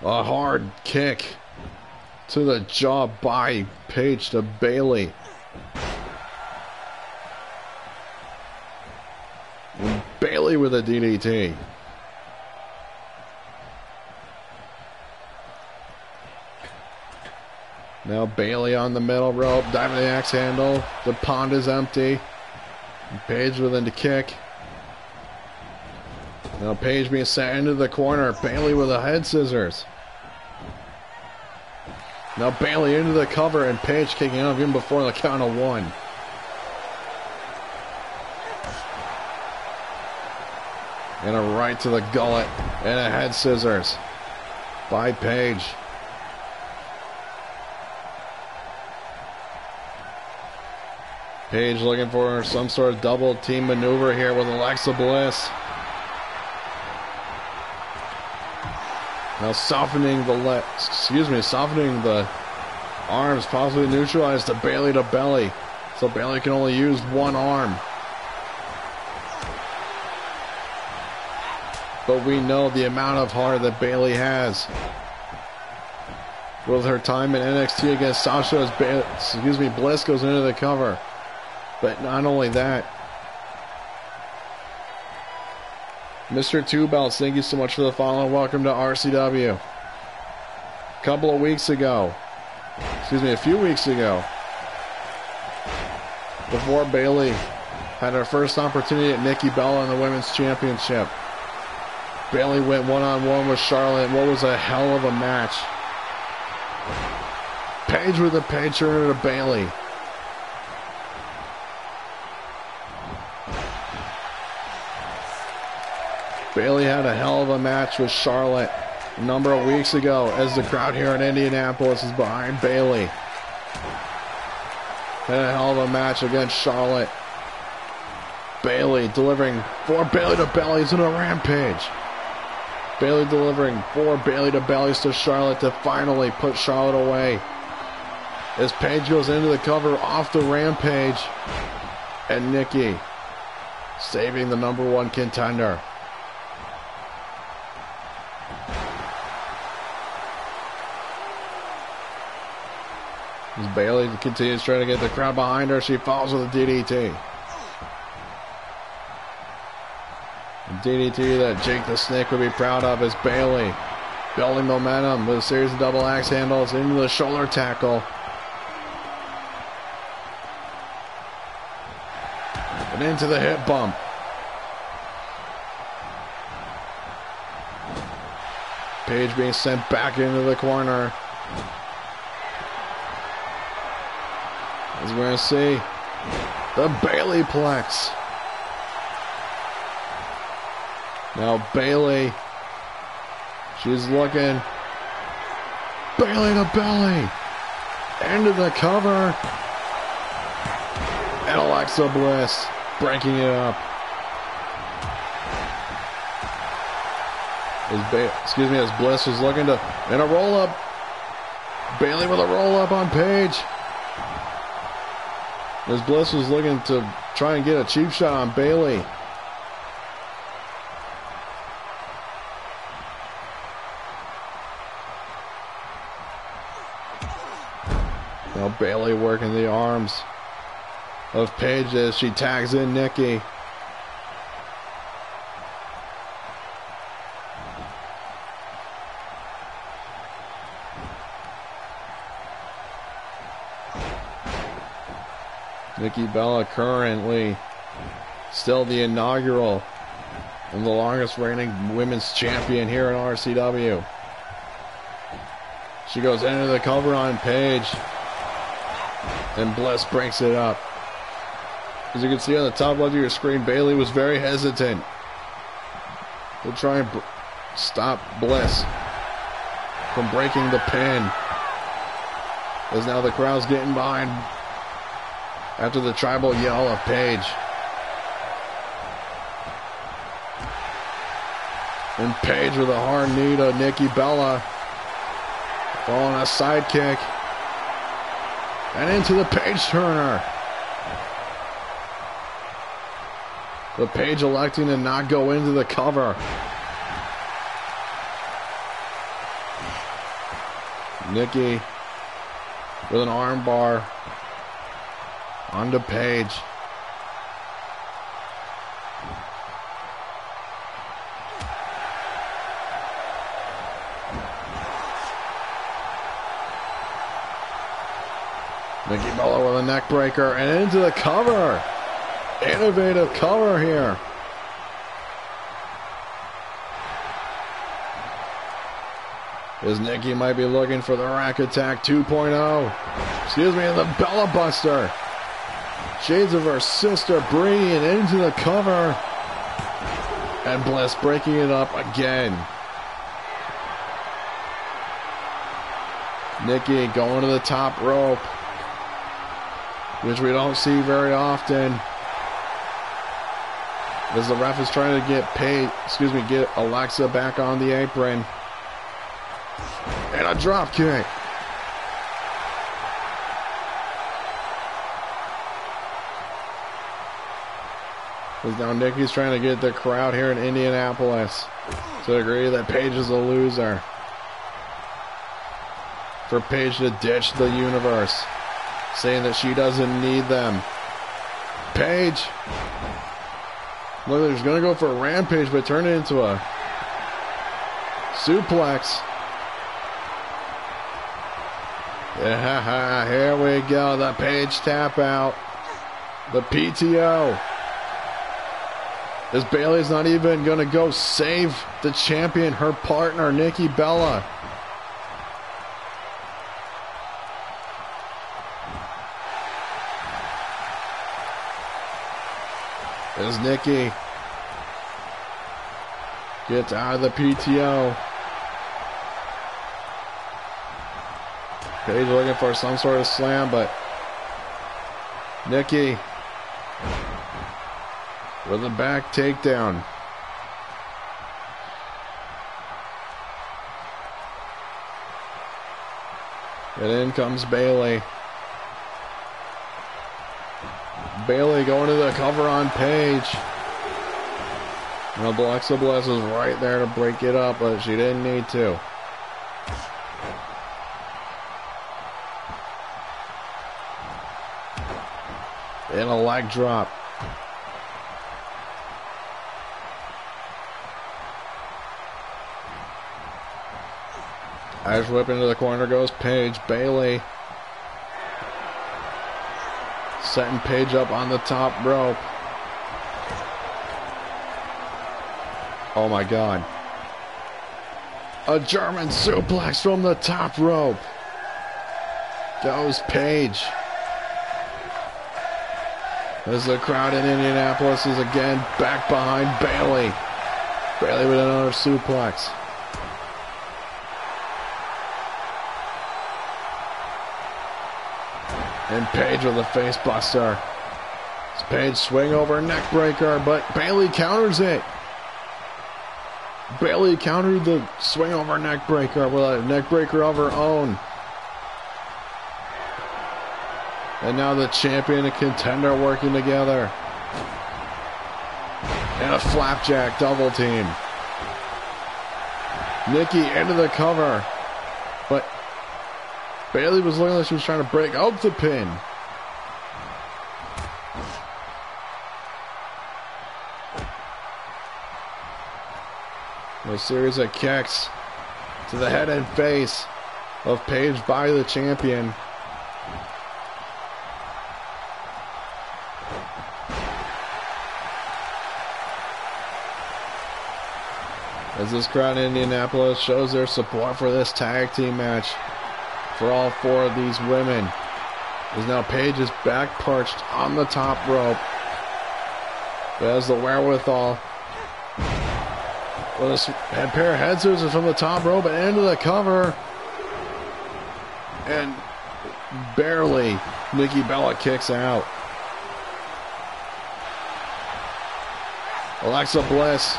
A hard kick to the jaw by Paige to Bayley. Bayley with a DDT. Now Bayley on the middle rope, diving the axe handle. The pond is empty. Paige with a kick. Now Paige being sent into the corner. Bayley with a head scissors. Now Bayley into the cover, and Paige kicking out even before the count of 1. And a right to the gullet, and a head scissors by Paige. Paige looking for some sort of double team maneuver here with Alexa Bliss. Now softening the arms, possibly neutralized to Bayley to belly, so Bayley can only use one arm. But we know the amount of heart that Bayley has. With her time in NXT against Sasha, as Bliss goes into the cover. But not only that, Mr. Two Belts, thank you so much for the follow. Welcome to RCW. A few weeks ago, before Bayley had her first opportunity at Nikki Bella in the Women's Championship, Bayley went one-on-one with Charlotte. What was a hell of a match. Paige with a page turner to Bayley. Bayley had a hell of a match with Charlotte a number of weeks ago, as the crowd here in Indianapolis is behind Bayley. Had a hell of a match against Charlotte. Bayley delivering 4 Bayley to bellies in a rampage. Bayley delivering 4 Bayley to bellies to Charlotte to finally put Charlotte away. As Paige goes into the cover off the rampage. And Nikki saving the #1 contender. As Bayley continues trying to get the crowd behind her, she falls with a DDT. A DDT that Jake the Snake would be proud of as Bayley building momentum with a series of double axe handles into the shoulder tackle. And into the hip bump. Paige being sent back into the corner. As we're going to see the Bayley Plex. Now Bayley, she's looking. Bayley to belly. Into the cover. And Alexa Bliss breaking it up. As Bliss was looking to, and a roll up. Bayley with a roll up on Paige. As Bliss was looking to try and get a cheap shot on Bayley. Now Bayley working the arms of Paige as she tags in Nikki. Nikki Bella currently still the inaugural and the longest reigning women's champion here in RCW. She goes into the cover on Paige. And Bliss breaks it up. As you can see on the top left of your screen, Bayley was very hesitant to try and stop Bliss from breaking the pin. As now the crowd's getting behind after the tribal yell of Paige. And Paige with a hard knee to Nikki Bella. Following a sidekick. And into the Paige Turner. The Paige electing to not go into the cover. Nikki with an arm bar onto Paige. Nikki Bella with a neck breaker and into the cover. Innovative cover here. As Nikki might be looking for the Rack Attack 2.0. Excuse me, the Bella Buster. Shades of her sister Brie and into the cover. And Bliss breaking it up again. Nikki going to the top rope, which we don't see very often. As the ref is trying to get Alexa back on the apron. And a drop kick. As now Nikki's trying to get the crowd here in Indianapolis to agree that Paige is a loser. For Paige to ditch the universe, saying that she doesn't need them. Paige. Look, she's going to go for a rampage, but turn it into a suplex. Yeah, here we go. The Paige tap out. The PTO. As Bayley's not even going to go save the champion, her partner, Nikki Bella. As Nikki gets out of the PTO. Paige looking for some sort of slam, but Nikki with a back takedown. And in comes Bayley. Bayley going to the cover on Paige. Now Alexa Bliss is right there to break it up, but she didn't need to. And a leg drop. Irish whip into the corner goes Paige. Bayley setting Paige up on the top rope. Oh my God. A German suplex from the top rope. Goes Paige. As the crowd in Indianapolis is again back behind Bayley. Bayley with another suplex. And Paige with a face buster. It's Paige swing over neck breaker, but Bayley counters it. Bayley countered the swing over neck breaker with a neck breaker of her own. And now the champion and contender working together. And a flapjack double team. Nikki into the cover. But Bayley was looking like she was trying to break out the pin. A series of kicks to the head and face of Paige by the champion. As this crowd in Indianapolis shows their support for this tag team match for all four of these women. As now Paige is back perched on the top rope. But has the wherewithal with a pair of head scissors from the top rope and into the cover. And barely Nikki Bella kicks out. Alexa Bliss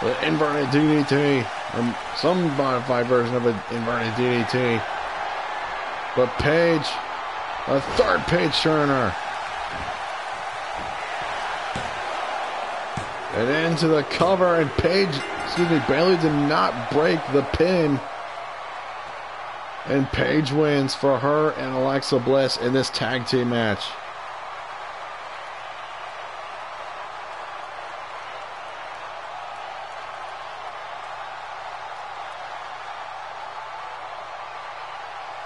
with an inverted DDT, or some modified version of an inverted DDT. But Paige, a third page turner. And into the cover, and Bayley did not break the pin. And Paige wins for her and Alexa Bliss in this tag team match.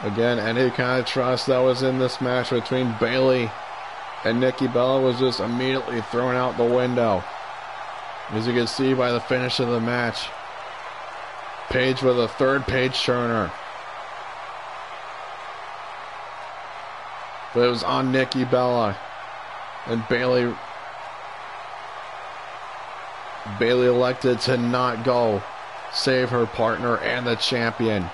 Again, any kind of trust that was in this match between Bayley and Nikki Bella was just immediately thrown out the window. As you can see by the finish of the match, Paige with a third page turner. But it was on Nikki Bella. And Bayley elected to not go save her partner and the champion.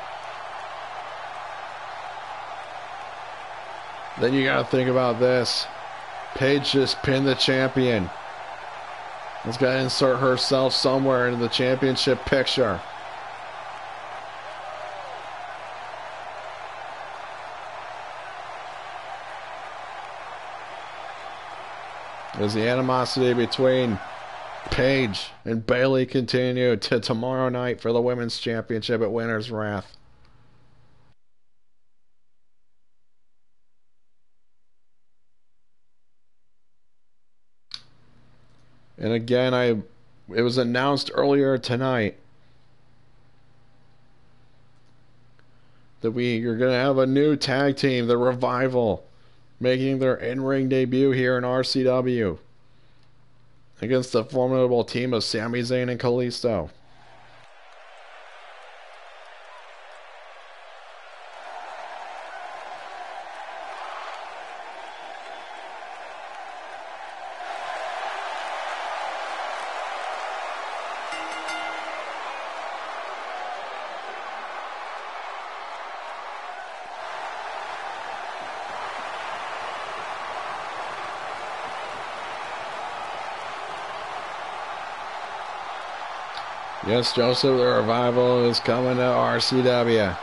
Then you gotta think about this. Paige just pinned the champion. Has got to insert herself somewhere into the championship picture. As the animosity between Paige and Bayley continue to tomorrow night for the Women's Championship at Winter's Wrath. And again, it was announced earlier tonight that you're going to have a new tag team, the Revival, making their in-ring debut here in RCW against the formidable team of Sami Zayn and Kalisto. Yes, Joseph, the Revival is coming to RCW.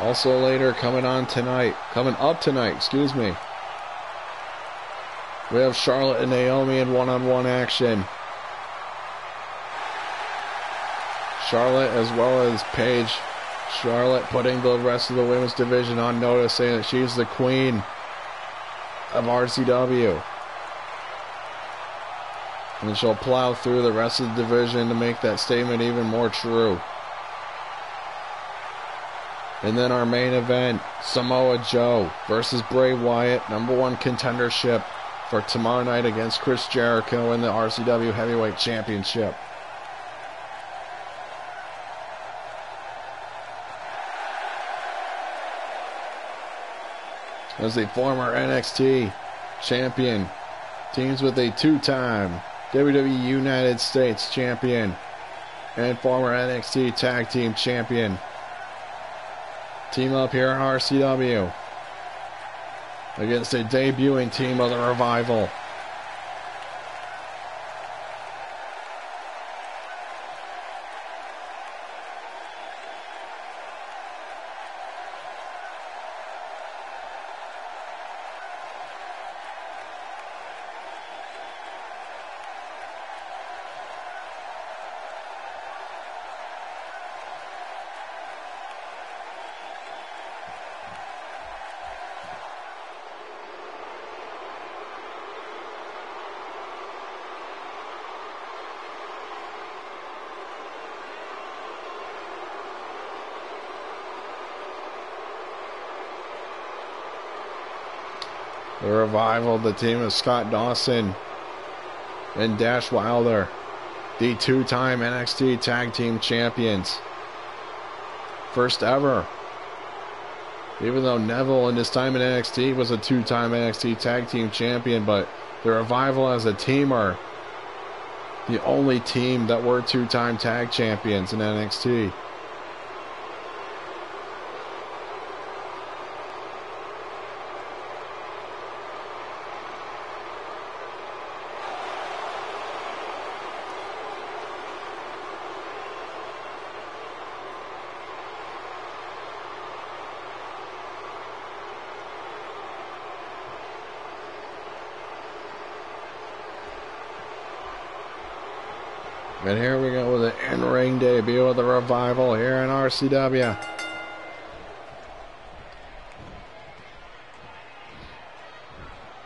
Also later, coming up tonight, excuse me. We have Charlotte and Naomi in one-on-one action. Charlotte as well as Paige. Charlotte putting the rest of the women's division on notice, saying that she's the queen of RCW. And she'll plow through the rest of the division to make that statement even more true. And then our main event, Samoa Joe versus Bray Wyatt, #1 contendership for tomorrow night against Chris Jericho in the RCW Heavyweight Championship. As the former NXT champion teams with a two-time WWE United States champion and former NXT Tag Team champion. Team up here in RCW against a debuting team of the Revival. The Revival, the team of Scott Dawson and Dash Wilder, the two-time NXT Tag Team champions. First ever. Even though Neville in his time in NXT was a two-time NXT Tag Team champion, but the Revival as a team are the only team that were two-time tag champions in NXT. And here we go with an in-ring debut of the Revival here in RCW.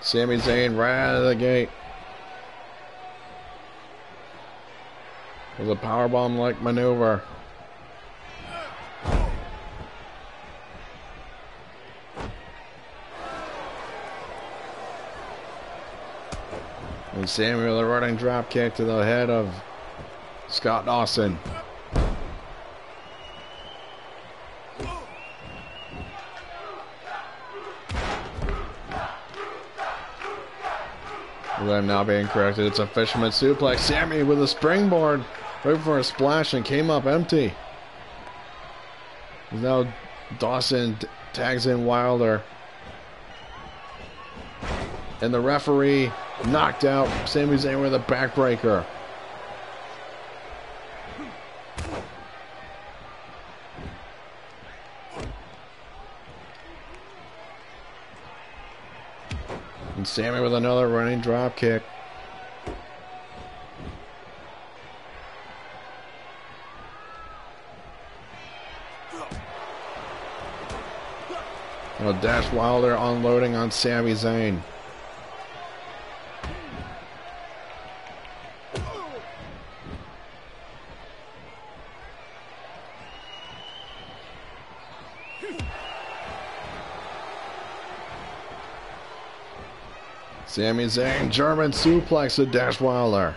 Sami Zayn right out of the gate with a powerbomb-like maneuver. And Sami with a running drop kick to the head of Scott Dawson. I'm now being corrected. It's a fisherman suplex. Sami with a springboard right for a splash and came up empty. Now Dawson tags in Wilder. And the referee knocked out Sami Zayn with a backbreaker. And Sami with another running drop kick. Now Dash Wilder unloading on Sami Zayn. Sami Zayn, German suplex to Dash Wilder.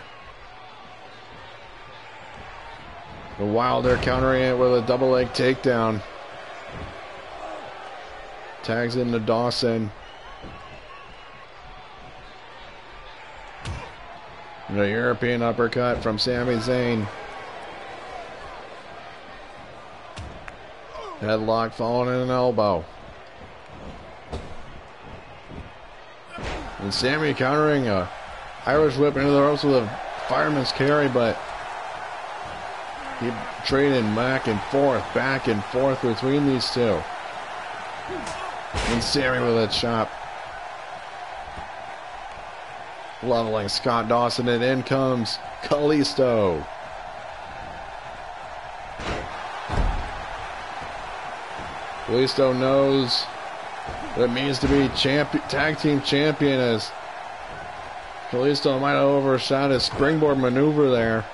The Wilder countering it with a double leg takedown. Tags into Dawson. And a European uppercut from Sami Zayn. Headlock following in an elbow. And Sami countering a Irish whip into the ropes with a fireman's carry, but keep trading back and forth between these two. And Sammy with a chop. Leveling Scott Dawson, and in comes Kalisto. Kalisto knows what it means to be tag team champion, as Kalisto might have overshot his springboard maneuver there.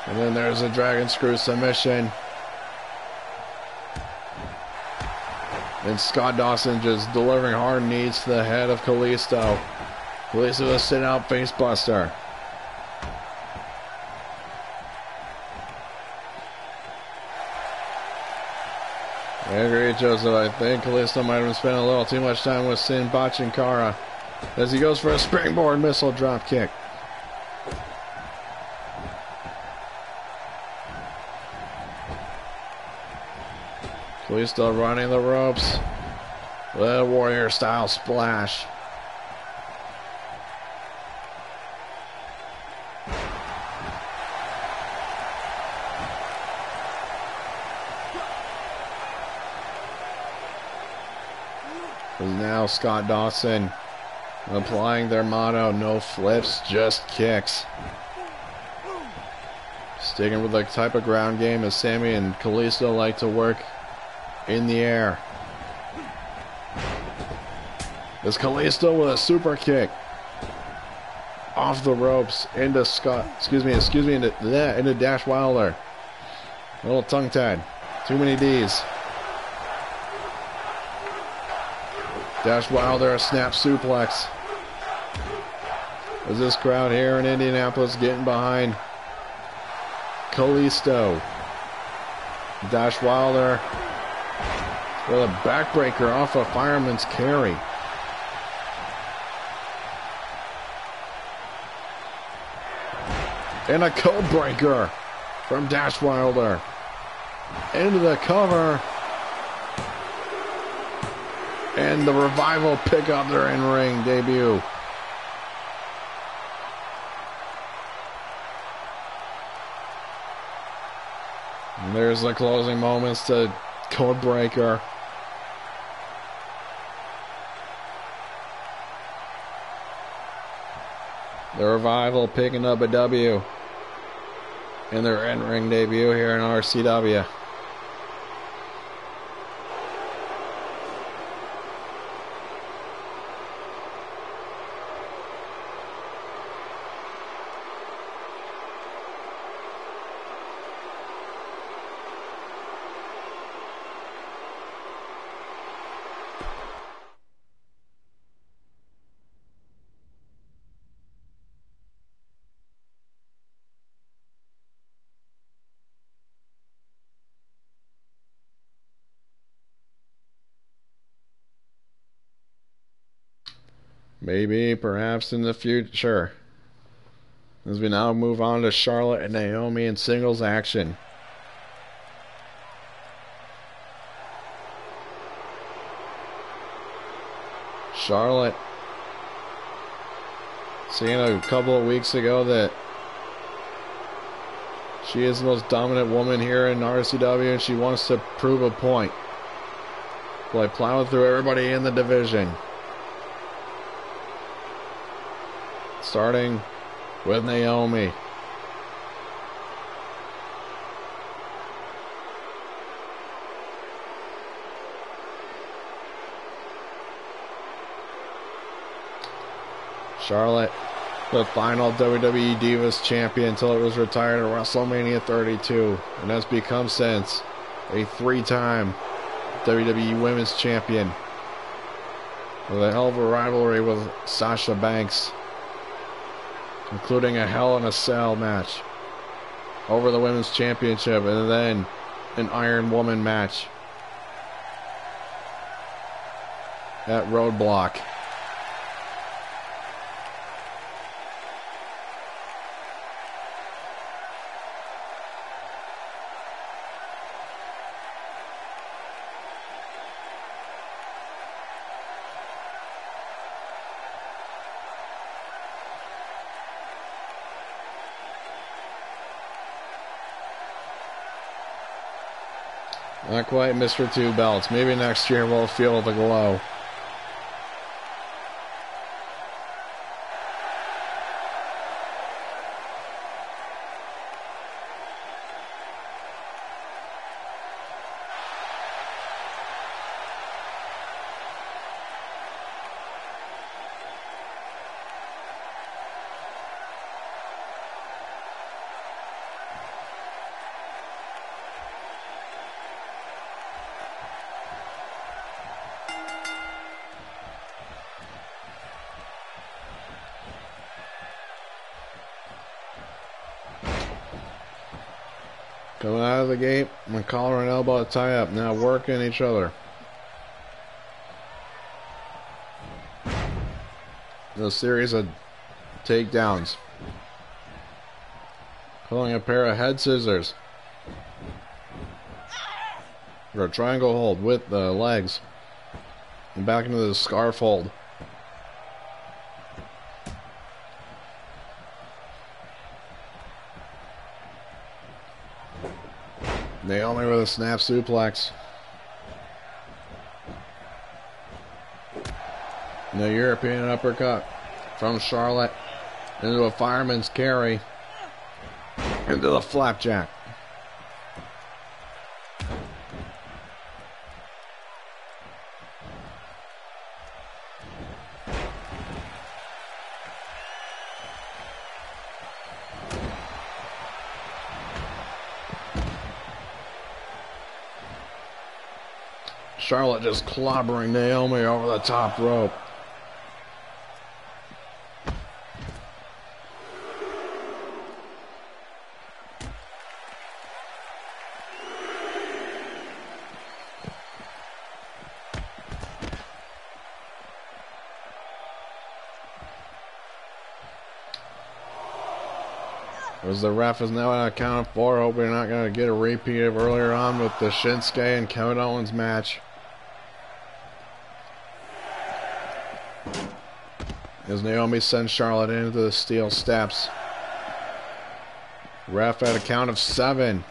And then there's a dragon screw submission. And Scott Dawson just delivering hard knees to the head of Kalisto. Kalisto with a sit-out facebuster. I agree, Joseph. I think Kalisto might have been spending a little too much time with Sin Bachinkara as he goes for a springboard missile drop kick. Kalisto running the ropes with a warrior style splash. Now Scott Dawson applying their motto, no flips, just kicks. Sticking with the type of ground game as Sammy and Kalisto like to work in the air. There's Kalisto with a super kick off the ropes into into Dash Wilder. A little tongue tied. Too many D's. Dash Wilder, a snap suplex. As this crowd here in Indianapolis getting behind Kalisto. Dash Wilder with a backbreaker off a fireman's carry. And a code breaker from Dash Wilder. Into the cover. And the Revival pick up their in-ring debut. And there's the closing moments to Code Breaker. The Revival picking up a W in their in-ring debut here in RCW. Maybe, perhaps in the future. As we now move on to Charlotte and Naomi in singles action. Charlotte, seeing a couple of weeks ago that she is the most dominant woman here in RCW, and she wants to prove a point by plowing through everybody in the division. Starting with Naomi. Charlotte, the final WWE Divas champion until it was retired at WrestleMania 32, and has become since a three-time WWE Women's Champion with a hell of a rivalry with Sasha Banks, including a Hell in a Cell match over the Women's Championship, and then an Iron Woman match at Roadblock. Not quite Mr. Two Belts. Maybe next year we'll feel the glow. Coming out of the gate, my collar and elbow tie up. Now working each other. A series of takedowns. Pulling a pair of head scissors. For a triangle hold with the legs. And back into the scarf hold. Naomi with a snap suplex. And the European uppercut from Charlotte into a fireman's carry into the flapjack. Charlotte just clobbering Naomi over the top rope. As the ref is now at a count of 4, hope we're not going to get a repeat of earlier on with the Shinsuke and Kevin Owens match. As Naomi sends Charlotte into the steel steps. Ref at a count of 7.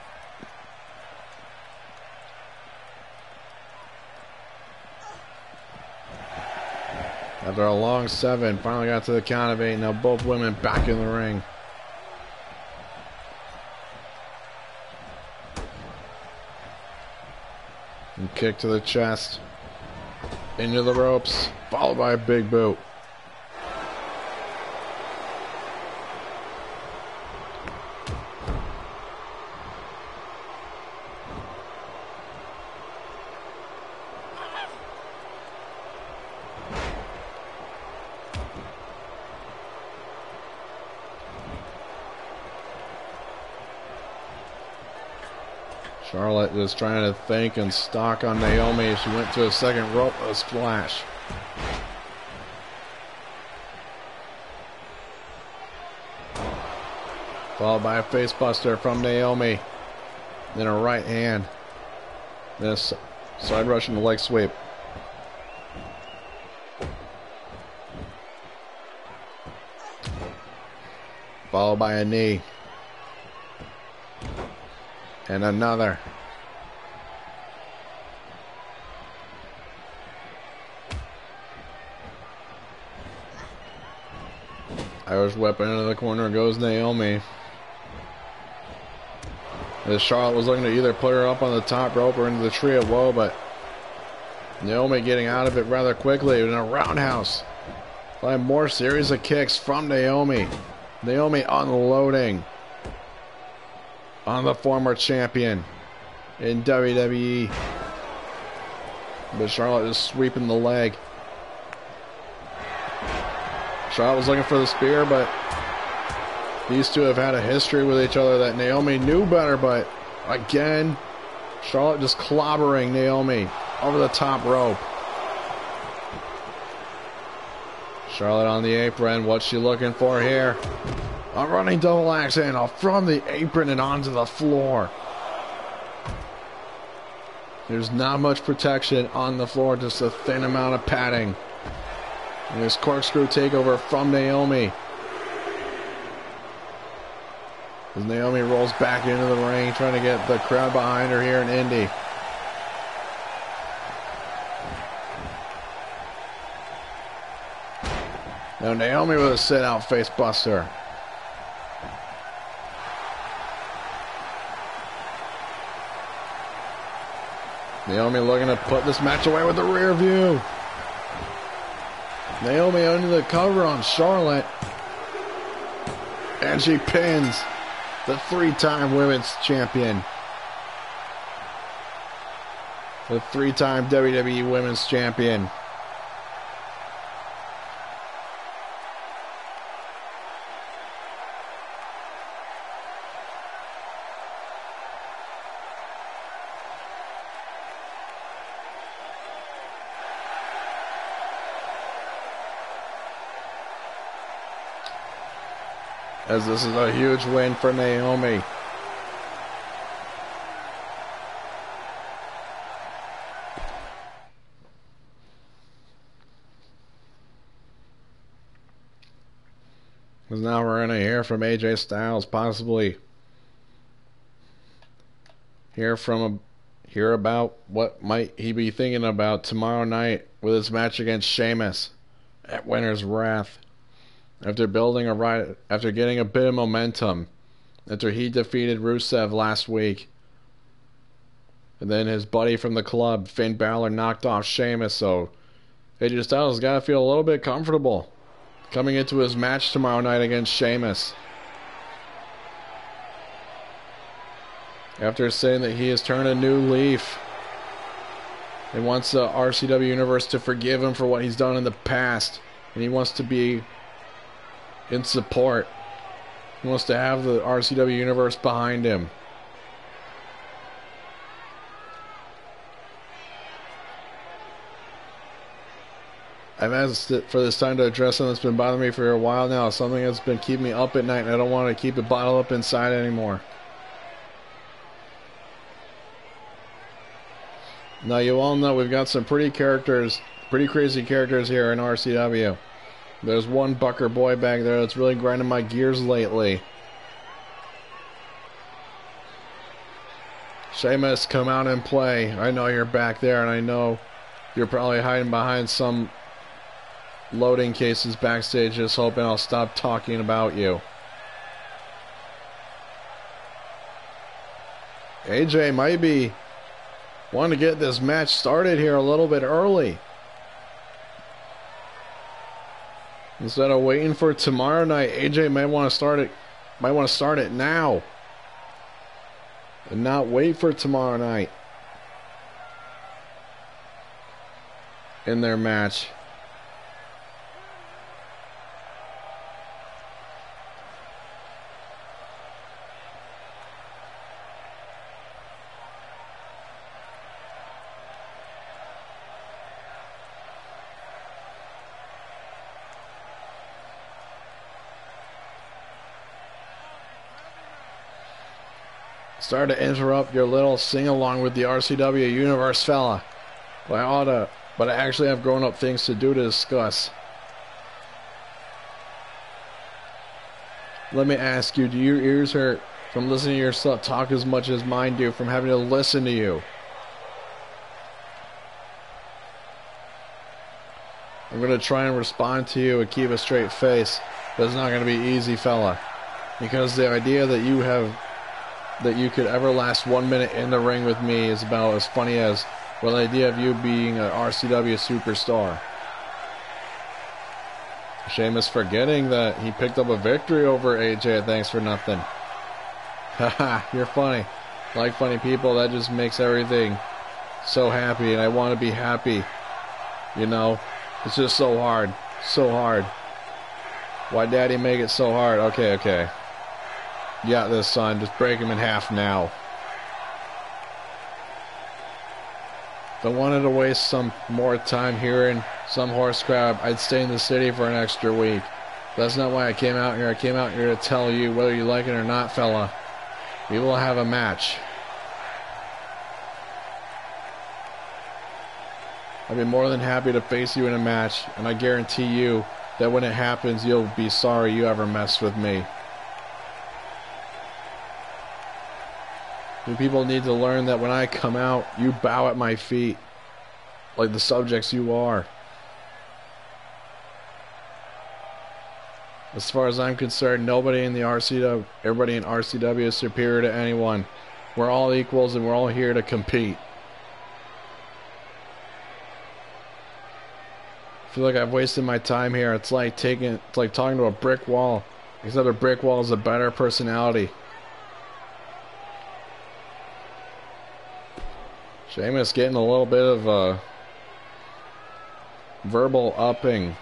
After a long 7, finally got to the count of 8. Now both women back in the ring. And kick to the chest. Into the ropes. Followed by a big boot. Charlotte was trying to think and stalk on Naomi. She went to a second rope, a splash. Followed by a face buster from Naomi. Then a right hand. Then a side rushing leg sweep. Followed by a knee. And another. Irish weapon into the corner goes Naomi. As Charlotte was looking to either put her up on the top rope or into the tree of woe, but Naomi getting out of it rather quickly in a roundhouse. By more series of kicks from Naomi. Naomi unloading on the former champion in WWE. But Charlotte is sweeping the leg. Charlotte was looking for the spear, but these two have had a history with each other that Naomi knew better, but again, Charlotte just clobbering Naomi over the top rope. Charlotte on the apron. What's she looking for here? A running double axe handle from the apron and onto the floor. There's not much protection on the floor, just a thin amount of padding. And this corkscrew takeover from Naomi. As Naomi rolls back into the ring, trying to get the crowd behind her here in Indy. Now Naomi with a sit-out face buster. Naomi looking to put this match away with the rear view. Naomi under the cover on Charlotte. And she pins the three-time women's champion. The three-time WWE women's champion. As this is a huge win for Naomi. Because now we're going to hear from AJ Styles, possibly hear about what might he be thinking about tomorrow night with his match against Sheamus at Winter's Wrath. After getting a bit of momentum, after he defeated Rusev last week, and then his buddy from the club, Finn Balor, knocked off Sheamus, so AJ Styles has got to feel a little bit comfortable coming into his match tomorrow night against Sheamus. After saying that he has turned a new leaf and wants the RCW Universe to forgive him for what he's done in the past, and he wants to be in support. He wants to have the RCW Universe behind him. I've asked for this time to address something that's been bothering me for a while now. Something that's been keeping me up at night, and I don't want to keep it bottled up inside anymore. Now, you all know we've got some pretty crazy characters here in RCW. There's one Bucker boy back there that's really grinding my gears lately. Sheamus, come out and play. I know you're back there, and I know you're probably hiding behind some loading cases backstage, just hoping I'll stop talking about you. AJ might be wanting to get this match started here a little bit early. Instead of waiting for tomorrow night, AJ might want to start it now. And not wait for tomorrow night in their match. Sorry to interrupt your little sing-along with the RCW Universe, fella. But I actually have grown-up things to do to discuss. Let me ask you, do your ears hurt from listening to yourself talk as much as mine do from having to listen to you? I'm going to try and respond to you and keep a straight face, but it's not going to be easy, fella. Because the idea that you could ever last 1 minute in the ring with me is about as funny as the idea of you being an RCW superstar. Sheamus forgetting that he picked up a victory over AJ at Thanks for Nothing. Haha, you're funny. Like funny people, that just makes everything so happy, and I want to be happy. You know, it's just so hard. So hard. Why daddy make it so hard? Okay. You got this, son. Just break him in half now. If I wanted to waste some more time hearing some horse crap, I'd stay in the city for an extra week. That's not why I came out here. I came out here to tell you, whether you like it or not, fella, we will have a match. I'd be more than happy to face you in a match, and I guarantee you that when it happens, you'll be sorry you ever messed with me. You people need to learn that when I come out, you bow at my feet like the subjects you are. As far as I'm concerned, nobody in the RCW, everybody in RCW is superior to anyone. We're all equals and we're all here to compete. I feel like I've wasted my time here. It's like talking to a brick wall, except a brick wall is a better personality. Sheamus getting a little bit of verbal upping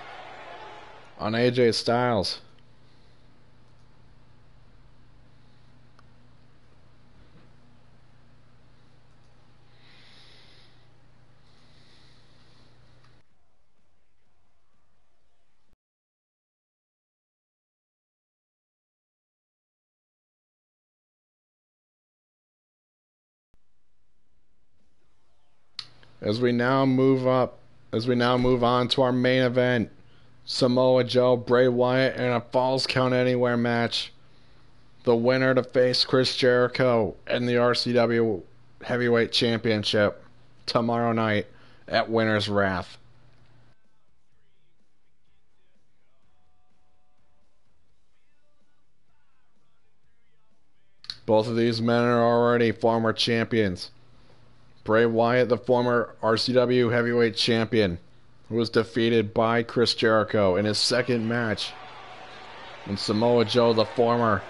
on AJ Styles. As we now move on to our main event, Samoa Joe, Bray Wyatt in a Falls Count Anywhere match. The winner to face Chris Jericho in the RCW Heavyweight Championship tomorrow night at Winter's Wrath. Both of these men are already former champions. Bray Wyatt, the former RCW Heavyweight Champion, who was defeated by Chris Jericho in his second match. And Samoa Joe, the former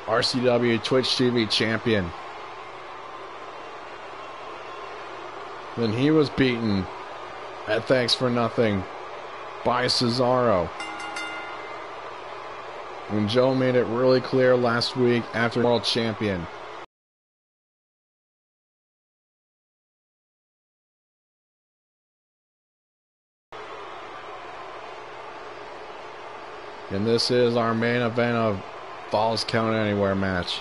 RCW Twitch TV Champion. Then he was beaten at Thanks for Nothing by Cesaro. And Joe made it really clear last week after World Champion. And this is our main event of Falls Count Anywhere match.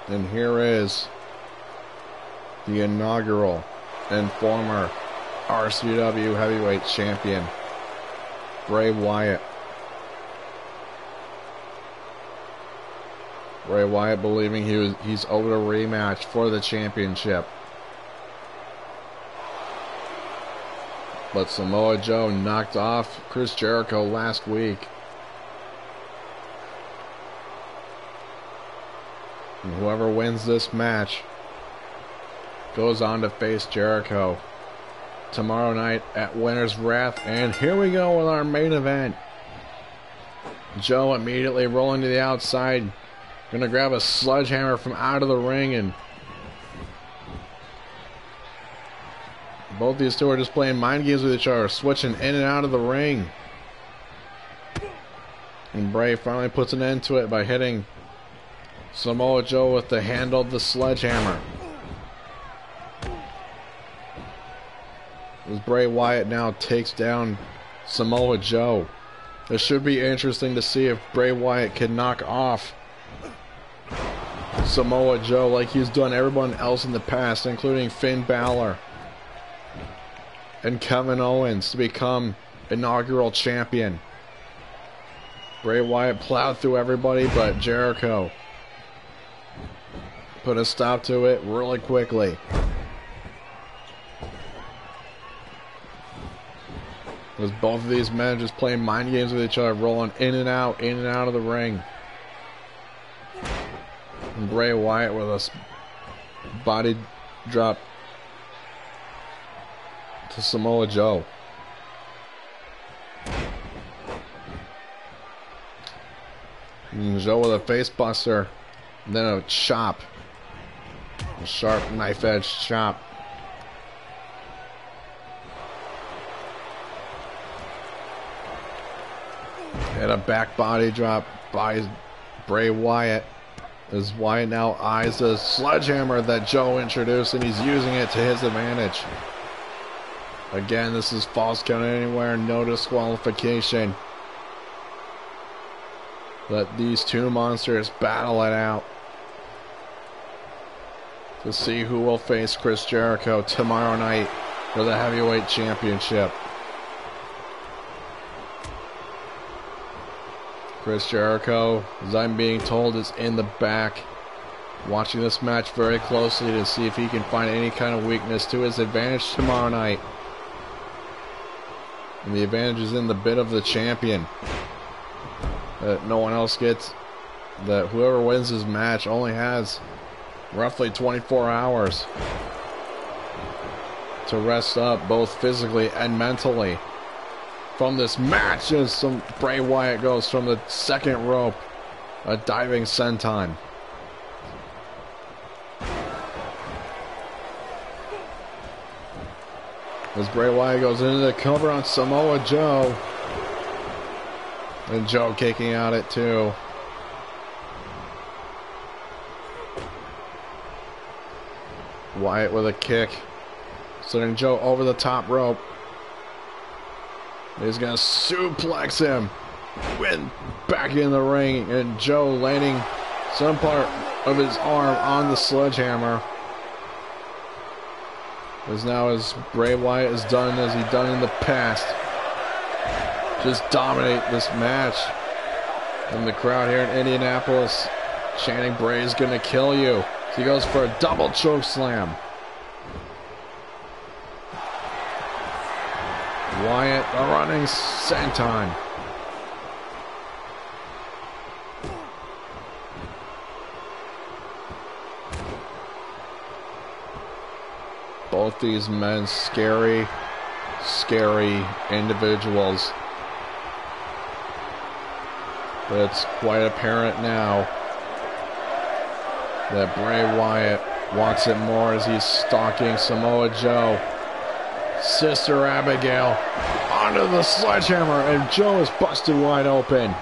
And here is the inaugural and former RCW Heavyweight Champion, Bray Wyatt. Bray Wyatt believing he's owed a rematch for the championship. But Samoa Joe knocked off Chris Jericho last week. And whoever wins this match goes on to face Jericho tomorrow night at Winter's Wrath. And here we go with our main event. Joe immediately rolling to the outside. Gonna grab a sledgehammer from out of the ring, and both these two are just playing mind games with each other, switching in and out of the ring. And Bray finally puts an end to it by hitting Samoa Joe with the handle of the sledgehammer. As Bray Wyatt now takes down Samoa Joe. It should be interesting to see if Bray Wyatt can knock off Samoa Joe like he's done everyone else in the past, including Finn Balor and Kevin Owens, to become inaugural champion. Bray Wyatt plowed through everybody, but Jericho put a stop to it really quickly. As both of these men just playing mind games with each other, rolling in and out of the ring. And Bray Wyatt with a body drop to Samoa Joe. And Joe with a face buster, and then a chop. A sharp knife edge chop. And a back body drop by Bray Wyatt. As Wyatt now eyes the sledgehammer that Joe introduced, and he's using it to his advantage. Again, this is false count anywhere, no disqualification. Let these two monsters battle it out to see who will face Chris Jericho tomorrow night for the Heavyweight Championship. Chris Jericho, as I'm being told, is in the back, watching this match very closely to see if he can find any kind of weakness to his advantage tomorrow night. And the advantage is in the bit of the champion. That no one else gets. That whoever wins this match only has roughly 24 hours to rest up, both physically and mentally, from this match. As some Bray Wyatt goes from the second rope, a diving senton. As Bray Wyatt goes into the cover on Samoa Joe, and Joe kicking out at two. Wyatt with a kick, sending Joe over the top rope. He's gonna suplex him, win back in the ring, and Joe landing some part of his arm on the sledgehammer. As now as Bray Wyatt has done as he's done in the past, just dominate this match. And the crowd here in Indianapolis chanting, "Bray's gonna kill you." So he goes for a double choke slam. Wyatt, a running senton. Both these men, scary, scary individuals. But it's quite apparent now that Bray Wyatt wants it more as he's stalking Samoa Joe. Sister Abigail onto the sledgehammer, and Joe is busted wide open.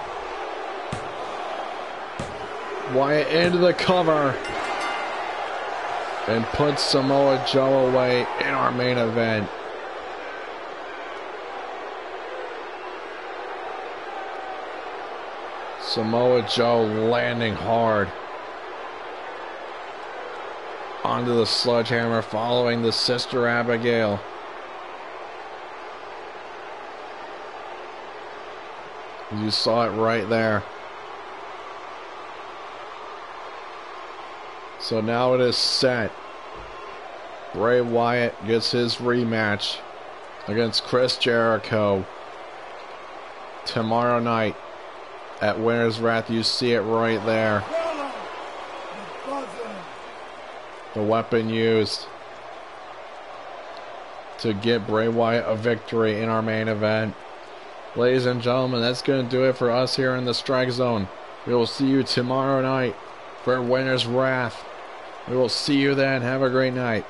Wyatt into the cover and puts Samoa Joe away in our main event. Samoa Joe landing hard onto the sledgehammer, following the Sister Abigail. You saw it right there. So now it is set. Bray Wyatt gets his rematch against Chris Jericho tomorrow night at Winter's Wrath. You see it right there. The weapon used to get Bray Wyatt a victory in our main event. Ladies and gentlemen, that's going to do it for us here in the Strike Zone. We will see you tomorrow night for Winter's Wrath. We will see you then. Have a great night.